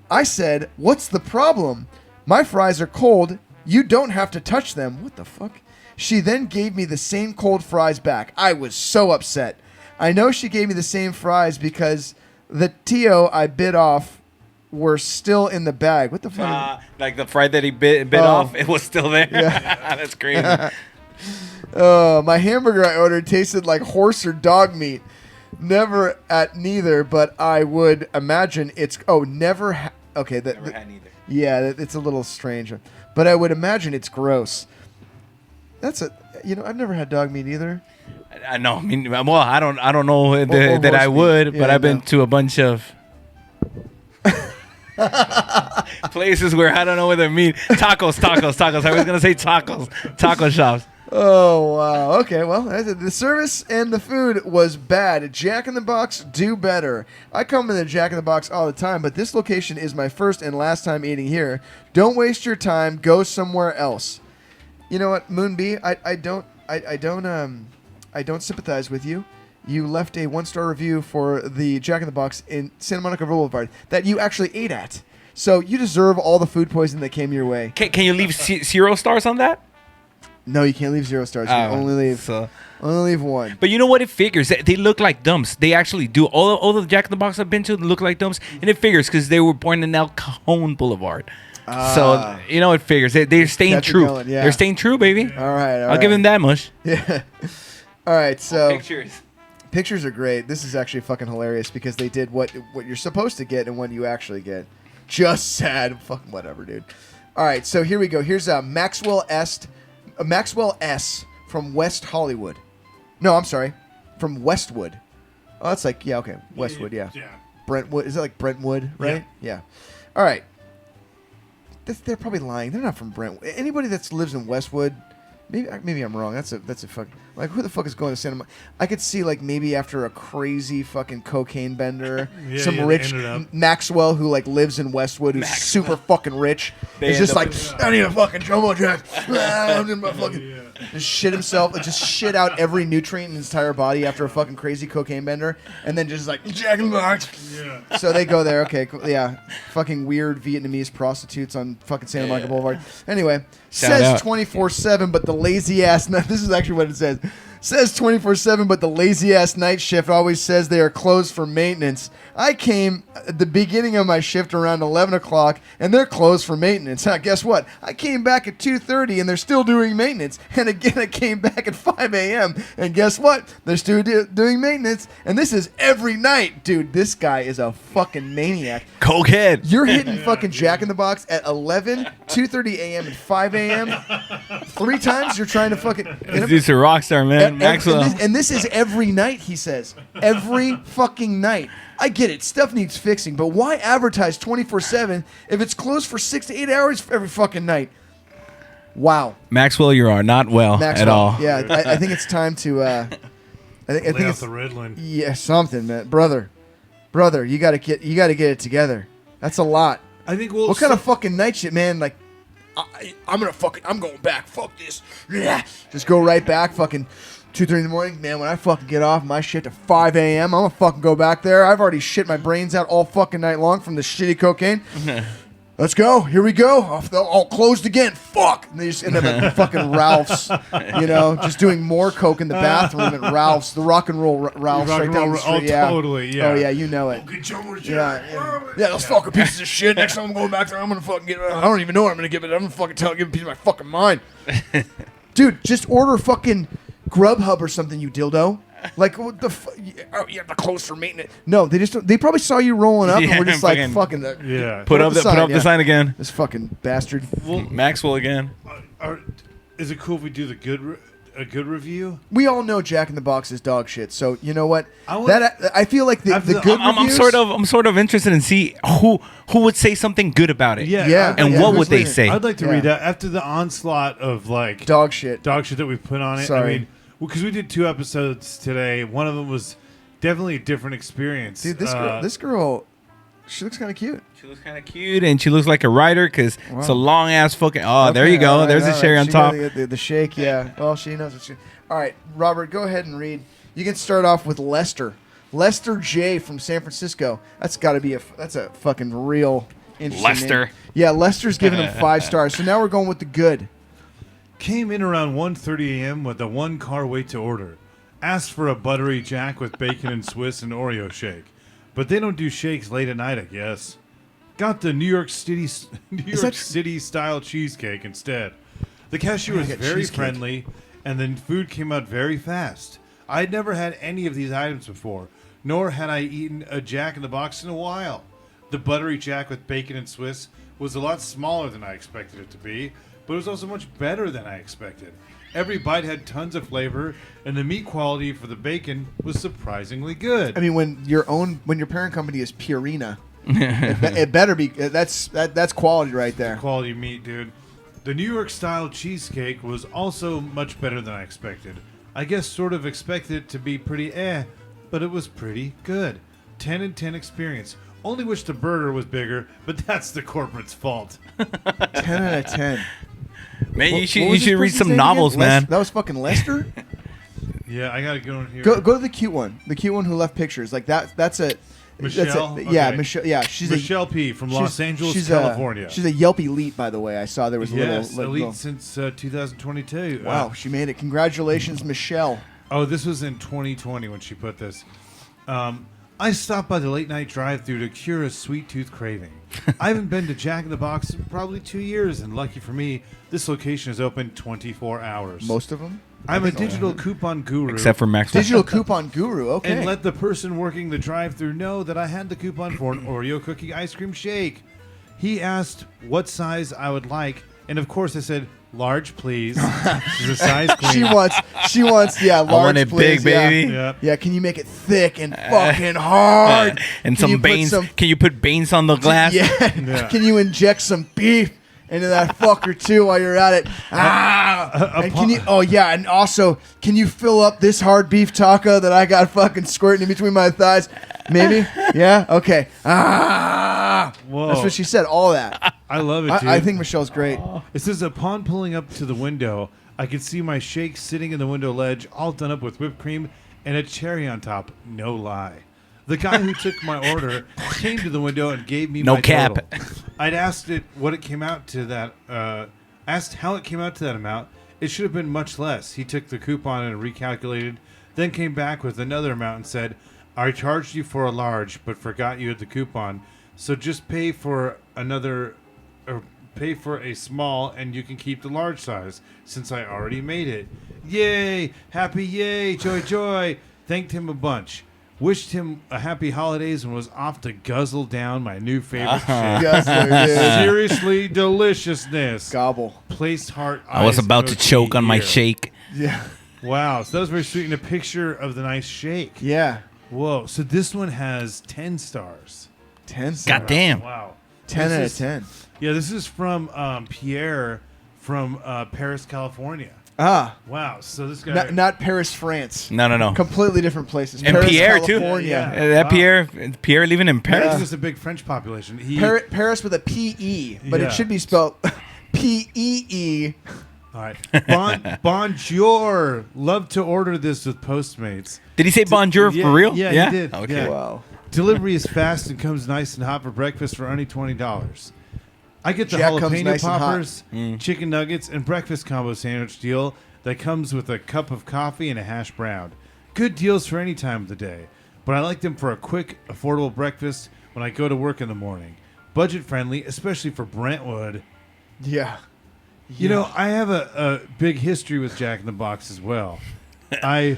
I said, "What's the problem? My fries are cold. You don't have to touch them." What the fuck? She then gave me the same cold fries back. I was so upset. I know she gave me the same fries because the Tio I bit off were still in the bag. What the fuck?
Like the fry that he bit off, it was still there.
Yeah.
That's crazy.
My hamburger I ordered tasted like horse or dog meat. Never at neither, but I would imagine it's... Oh, never... okay,
Never had neither.
yeah, it's a little strange. But I would imagine it's gross. That's a... I've never had dog meat either.
I know. I mean, well, I don't know
Or
that I
horse
would,
meat.
but
Yeah,
I've been
no.
to a bunch of places where I don't know what they mean. Tacos. I was gonna say taco shops.
Oh, wow. Okay, well, the service and the food was bad. Jack in the Box, do better. I come to the Jack in the Box all the time, but this location is my first and last time eating here. Don't waste your time. Go somewhere else. You know what, Moon B? I don't sympathize with you. You left a 1-star review for the Jack in the Box in Santa Monica Boulevard that you actually ate at. So you deserve all the food poisoning that came your way.
Can you leave 0 stars on that?
No, you can't leave 0 stars. You can only leave 1.
But you know what? It figures. They look like dumps. They actually do. All the Jack in the Box I've been to look like dumps, and it figures because they were born in El Cajon Boulevard. So it figures. They're staying
Kept it
true.
going, yeah.
They're staying true, baby.
All right.
I'll give them that much.
Yeah. All right. So
Pictures.
pictures are great. This is actually fucking hilarious because they did what you're supposed to get and what you actually get. Just sad. Fucking whatever, dude. All right. So here we go. Here's Maxwell S from West Hollywood. No, I'm sorry. From Westwood. Oh, that's like, yeah, okay. Westwood, yeah. Brentwood. Is that like Brentwood, right? Yeah. All right. They're probably lying. They're not from Brentwood. Anybody that lives in Westwood, maybe I'm wrong. That's a fuck. Like, who the fuck is going to Santa Monica? I could see, like, maybe after a crazy fucking cocaine bender, some rich Maxwell who, like, lives in Westwood who's super fucking rich. He's just like, I need a fucking jumbo jack. Just shit himself, just shit out every nutrient in his entire body after a fucking crazy cocaine bender, and then just like, Jack in the Box. Yeah. So they go there. Okay, cool. Yeah. Fucking weird Vietnamese prostitutes on fucking Santa Monica Boulevard. Anyway, says 24/7, but the lazy ass. This is actually what it says. Says 24/7, but the lazy ass night shift always says they are closed for maintenance. I came at the beginning of my shift around 11 o'clock, and they're closed for maintenance. Guess what? I came back at 2:30, and they're still doing maintenance. And again, I came back at 5 a.m., and guess what? They're still doing maintenance. And this is every night. Dude, this guy is a fucking maniac.
Cokehead.
You're hitting fucking Jack in the Box at 11, 2:30 a.m., and 5 a.m. 3 times you're trying to fucking...
This dude's a rock star, man. Maxwell.
And this is every night, he says. Every fucking night. I get it. Stuff needs fixing, but why advertise 24/7 if it's closed for 6 to 8 hours every fucking night? Wow.
Maxwell, you are not well at all.
Yeah, I think it's time to. I think
Lay off
it's
the Ritalin.
yeah, something, man, brother, you gotta get it together. That's a lot.
I think we'll.
What kind of fucking night shit, man? Like, I'm going back. Fuck this. Yeah. Just go right back. Fucking 2, 3 in the morning, man. When I fucking get off my shit to 5 a.m., I'm gonna fucking go back there. I've already shit my brains out all fucking night long from the shitty cocaine. Let's go. Here we go. All closed again. Fuck. And they just end up at fucking Ralph's, just doing more coke in the bathroom at Ralph's, the rock and roll Ralph's right down the street.
Oh, totally. Yeah.
Oh yeah, you know it. Yeah, those fucking pieces of shit. Next time I'm going back there, I'm gonna fucking get. I don't even know what I'm gonna give it. I'm gonna fucking give a piece of my fucking mind. Dude, just order fucking Grubhub or something, you dildo. Like, what the you have to close for maintenance. No, they probably saw you rolling up and we're just like, fucking.
Put up the sign again.
This fucking bastard.
Well,
Maxwell again.
Is it cool if we do a good review?
We all know Jack in the Box is dog shit. So you know what? I feel like the good reviews.
I'm sort of interested in see who would say something good about it.
Yeah.
And what would they say?
I'd like to read that after the onslaught of like
dog shit
that we put on it.
Sorry.
I mean, because we did 2 episodes today. One of them was definitely a different experience.
Dude, this girl, she looks kind of cute.
She looks kind of cute, and she looks like a writer because it's a long ass fucking. Oh,
Okay,
there you go.
all right,
There's the cherry on top.
The shake, yeah. Well, she knows what she. All right, Robert, go ahead and read. You can start off with Lester. Lester J from San Francisco. That's got to be that's a fucking real interesting
Lester.
name. Yeah, Lester's giving him 5 stars. So now we're going with the good.
Came in around 1:30 a.m. with a 1-car wait to order. Asked for a buttery jack with bacon and Swiss and Oreo shake. But they don't do shakes late at night, I guess. Got the New York City style cheesecake instead. The cashier was very friendly, and the food came out very fast. I'd never had any of these items before, nor had I eaten a Jack in the Box in a while. The buttery jack with bacon and Swiss was a lot smaller than I expected it to be, but it was also much better than I expected. Every bite had tons of flavor, and the meat quality for the bacon was surprisingly good.
I mean, when your parent company is Purina, it better be. That's quality right there.
Quality meat, dude. The New York style cheesecake was also much better than I expected. I guess sort of expected it to be pretty but it was pretty good. 10 and 10 experience. Only wish the burger was bigger, but that's the corporate's fault.
10 out of 10.
Man, you should read some novels, man.
That was fucking Lester?
Yeah, I gotta go in here.
Go to the cute one. The cute one who left pictures. Like that's a
Michelle?
Yeah,
Okay.
Michelle. Yeah, she's
Michelle P. from Los Angeles,
she's
California.
She's a Yelp elite, by the way. I saw there was
Yes,
a little.
elite since 2022.
Wow, she made it. Congratulations, Michelle.
Oh, this was in 2020 when she put this. I stopped by the late night drive-thru to cure a sweet tooth craving. I haven't been to Jack in the Box in probably 2 years, and lucky for me, this location is open 24 hours.
Most of them?
I'm a digital coupon guru.
Except for Maxwell.
Digital coupon guru, okay.
And let the person working the drive-thru know that I had the coupon for an Oreo cookie ice cream shake. He asked what size I would like, and of course I said, large, please. She's a size queen.
She wants, large,
I want it
please,
big, baby.
Yeah.
Yeah, can you make it thick and fucking hard?
And
Can
some
you put
beans. Can you put beans on the glass?
Yeah. Can you inject some beef into that fucker too while you're at it? And can you? Oh yeah, and also, can you fill up this hard beef taco that I got fucking squirting in between my thighs? Maybe. Yeah. Okay.
Whoa.
That's what she said. All that.
I love it, dude.
I think Michelle's great.
It says, upon pulling up to the window, I could see my shake sitting in the window ledge, all done up with whipped cream and a cherry on top. No lie. The guy who took my order came to the window and gave me my
cap.
total. I'd asked it what it came out to that. Asked how it came out to that amount. It should have been much less. He took the coupon and recalculated, then came back with another amount and said, I charged you for a large, but forgot you had the coupon. So just pay for a small, and you can keep the large size, since I already made it. Yay! Happy yay! Joy, joy! Thanked him a bunch. Wished him a happy holidays and was off to guzzle down my new favorite shake.
Guzzler, dude.
Seriously, deliciousness.
Gobble.
Placed heart.
I was
eyes
about to
emoji
choke on my
ear.
shake.
Yeah.
Wow, so that was very sweet. And a picture of the nice shake.
Yeah.
Whoa, so this one has 10 stars.
10 stars.
Goddamn.
Wow.
10 out of
This is-
10.
Yeah, this is from Pierre from Paris, California.
Ah.
Wow, so this guy...
Not Paris, France.
No.
Completely different places.
And
Paris,
Pierre, too.
California.
Yeah.
That
Wow.
Pierre living in
Paris
Paris.
is a big French population.
Paris with a P-E, but
Yeah.
it should be spelled P-E-E.
All right. Bonjour. Love to order this with Postmates.
Did he say bonjour
Yeah,
for real?
yeah, he did.
Okay.
Yeah.
Wow.
Delivery is fast and comes nice and hot for breakfast for only $20. I get the
Jack comes
jalapeno
nice and hot.
poppers, chicken nuggets, and breakfast combo sandwich deal that comes with a cup of coffee and a hash brown. Good deals for any time of the day, but I like them for a quick, affordable breakfast when I go to work in the morning. Budget friendly, especially for Brentwood.
Yeah.
You know, I have a big history with Jack in the Box as well. I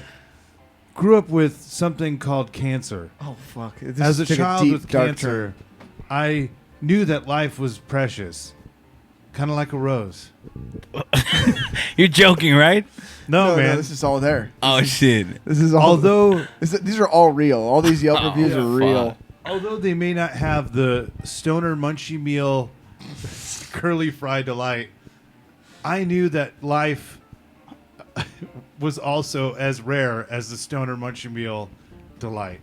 grew up with something called cancer.
Oh, fuck. This
As a
took
child
deep,
with
dark
cancer, I knew that life was precious, kind of like a rose.
You're joking, right?
No, man.
No, this is all there.
Oh, shit.
This is all.
although
These are all real. All these Yelp reviews
yeah,
are real.
fuck.
although they may not have the stoner munchie meal curly fried delight, I knew that life was also as rare as the stoner munchie meal delight.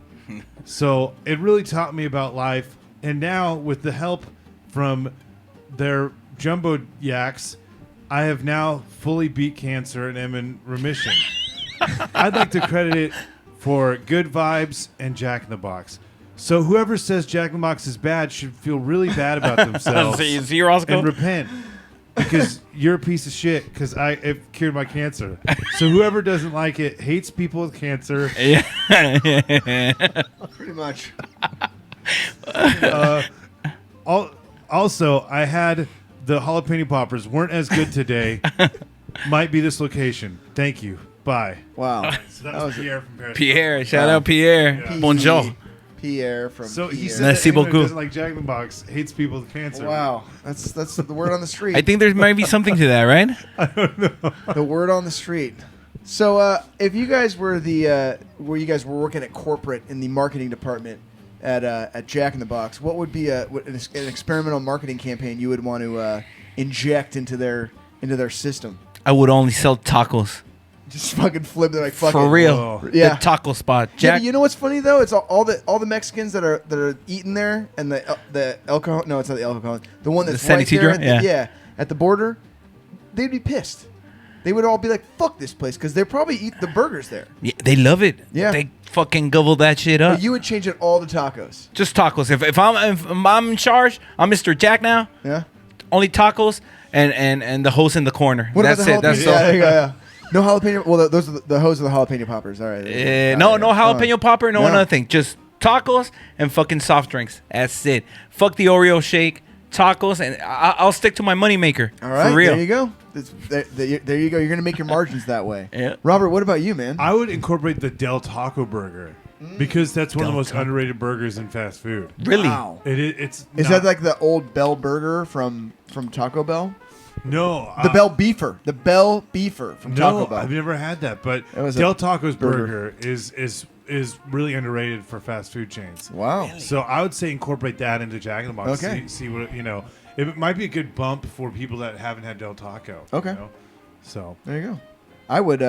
So it really taught me about life. And now, with the help from their jumbo yaks, I have now fully beat cancer and am in remission. I'd like to credit it for good vibes and Jack in the Box. So whoever says Jack in the Box is bad should feel really bad about themselves
See you, Rossco?
and repent. Because you're a piece of shit. Because it cured my cancer. So whoever doesn't like it hates people with cancer.
Yeah.
Pretty much.
Also, I had the jalapeno poppers weren't as good today. Might be this location. Thank you. Bye.
Wow.
So that was Pierre from Paris.
Pierre. Shout out Pierre.
Yeah.
Bonjour.
Pierre from.
So he
Pierre.
said
Merci
that anyone who
beaucoup.
doesn't like Jack in the Box hates people with cancer.
Wow. That's the word on the street.
I think there might be something to that, right?
The word on the street. So, if you guys were where you guys were working at corporate in the marketing department at Jack in the Box, what would be an experimental marketing campaign you would want to inject into their system?
I would only sell tacos.
Just fucking flip it like fuck
For
it.
real.
Whoa.
Yeah.
The taco spot.
Yeah,
Jack.
but you know what's funny though? It's all the Mexicans that are eating there, and the El Cajon. No, it's not the El Cajon. The one that's
The San
right
Isidro?
there.
Yeah.
At the border. They'd be pissed. They would all be like, "Fuck this place," because they probably eat the burgers there.
Yeah, they love it.
Yeah.
They fucking gobble that shit up.
But you would change it all to tacos.
Just tacos. If I'm in charge, I'm Mr. Jack now.
Yeah.
Only tacos and the host in the corner.
What
That's
about
it.
the
That's
jalapeno?
all.
Yeah, there you go, yeah. No jalapeno. Well, those are the hosts of the jalapeno poppers. All right.
No jalapeno popper, no
No.
another thing. Just tacos and fucking soft drinks. That's it. Fuck the Oreo shake, tacos, and I'll stick to my moneymaker.
All right.
For real.
There you go. There you go. You're gonna make your margins that way.
Yeah.
Robert, what about you, man?
I would incorporate the Del Taco burger because that's one of the
Del
most
Taco.
underrated burgers in fast food.
Really?
Wow.
It's
Is
not-
that like the old Bell Burger from Taco Bell?
no
The Bell Beefer. The Bell Beefer from
No,
Taco Bell.
I've never had that. But
It was
Del
a
Taco's
burger.
burger is really underrated for fast food chains.
Wow.
So I would say incorporate that into Jack in the Box.
Okay.
See what it might be a good bump for people that haven't had Del Taco.
Okay.
You know? So
There you go. I would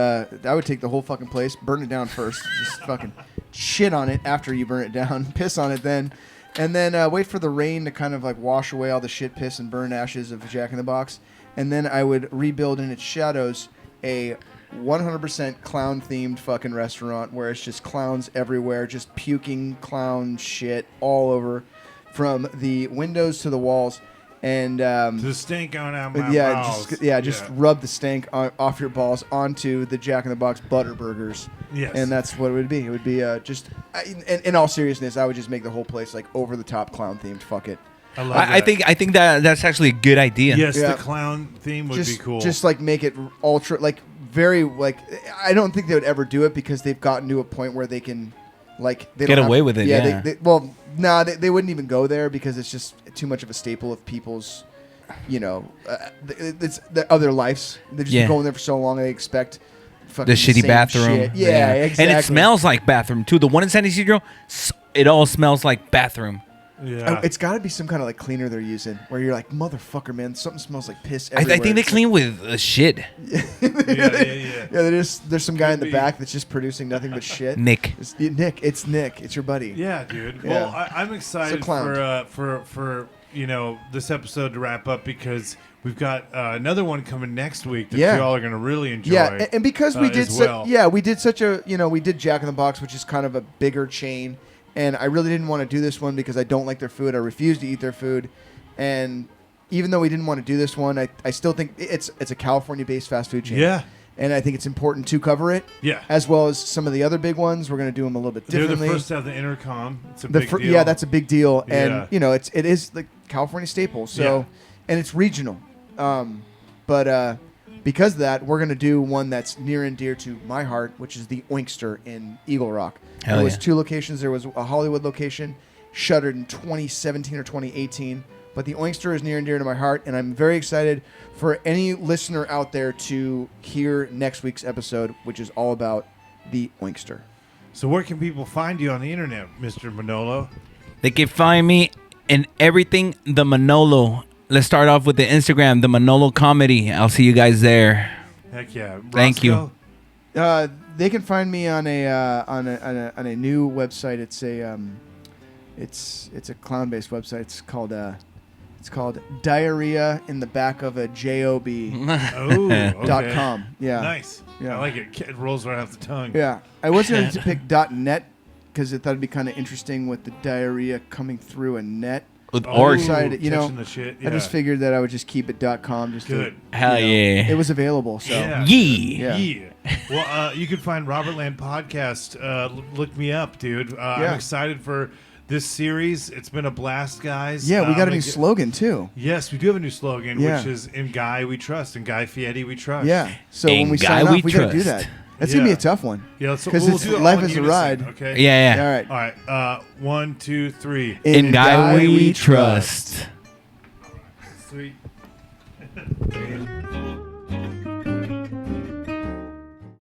take the whole fucking place, burn it down first, just fucking shit on it after you burn it down, piss on it then, and then wait for the rain to kind of like wash away all the shit, piss, and burn ashes of Jack in the Box, and then I would rebuild in its shadows a 100% clown-themed fucking restaurant where it's just clowns everywhere, just puking clown shit all over, from the windows to the walls. And
the stink going out my
yeah,
mouth.
just rub the stank off your balls onto the Jack in the Box butter burgers.
Yes.
And that's what it would be. It would be in all seriousness, I would just make the whole place like over the top clown themed. Fuck it.
I love
I think that's actually a good idea.
Yes,
Yeah.
the clown theme would
just
be cool.
Just like make it ultra like very like I don't think they would ever do it because they've gotten to a point where they can like they
Get
don't
away
have-
with it,
Yeah.
yeah.
They wouldn't even go there because it's just too much of a staple of people's, it's the other lives. They've just
Yeah.
been going there for so long. They expect fucking
The shitty
same
bathroom.
shit. Yeah, exactly.
And it smells like bathroom too. The one in San Isidro, it all smells like bathroom.
Yeah.
It's got to be some kind of like cleaner they're using, where you're like, motherfucker, man, something smells like piss
I
everywhere.
think they
It's
clean with shit.
yeah.
Yeah, there's some guy in the
be.
back that's just producing nothing but shit.
Nick.
It's Nick. It's Nick. It's your buddy.
Yeah, dude.
Yeah.
Well, I'm excited for this episode to wrap up because we've got another one coming next week that
Yeah.
you all are going to really enjoy.
Yeah, and because we did
as well.
we did such a we did Jack in the Box, which is kind of a bigger chain, and I really didn't want to do this one because I don't like their food. I refuse to eat their food, and even though we didn't want to do this one, I still think it's a California-based fast food chain.
Yeah.
And I think it's important to cover it.
Yeah.
As well as some of the other big ones. We're going to do them a little bit differently.
They're the first to have the intercom. It's a big deal.
Yeah, that's a big deal. And,
Yeah.
it is the California staple. So,
Yeah.
and it's regional. But because of that, we're going to do one that's near and dear to my heart, which is the Oyster in Eagle Rock.
Hell
There was
yeah.
2 locations. There was a Hollywood location, shuttered in 2017 or 2018. But the Oyster is near and dear to my heart, and I'm very excited for any listener out there to hear next week's episode, which is all about the Oyster.
So where can people find you on the internet, Mr. Manolo?
They can find me in everything the Manolo. Let's start off with the Instagram, the Manolo Comedy. I'll see you guys there.
Heck yeah.
Thank you.
Rossco?
They can find me on a new website. It's a clown-based website. It's called Diarrhea in the Back of a Job.
Oh, okay.
.com. Yeah.
Nice.
Yeah.
I like it. It rolls right off the tongue.
Yeah. I was going to pick .net because I thought it'd be kind of interesting with the diarrhea coming through a net.
With
Oh,
Oregon.
Decided,
catching the shit.
I just figued that I would just keep it .com. Just
Good.
Hell yeah.
It was available, so.
Yeah.
Yeah.
Yeah.
Well, you can find Robertland Podcast. Look me up, dude. I'm
Yeah.
excited for this series. It's been a blast, guys.
Yeah, we got a
I'm
new slogan too.
Yes, we do have a new slogan,
Yeah.
which is "In Guy We Trust." In Guy Fieri we trust.
Yeah. So
In
when we
Guy
sign off,
We
we got to do
Trust.
that. That's gonna be
Yeah.
a tough one.
Yeah. So
'Cause
we'll
it's
do it all
life
in
is a
unison,
ride.
Okay.
Yeah, yeah.
All right.
All right. 1, 2, 3.
In Guy we trust.
Sweet.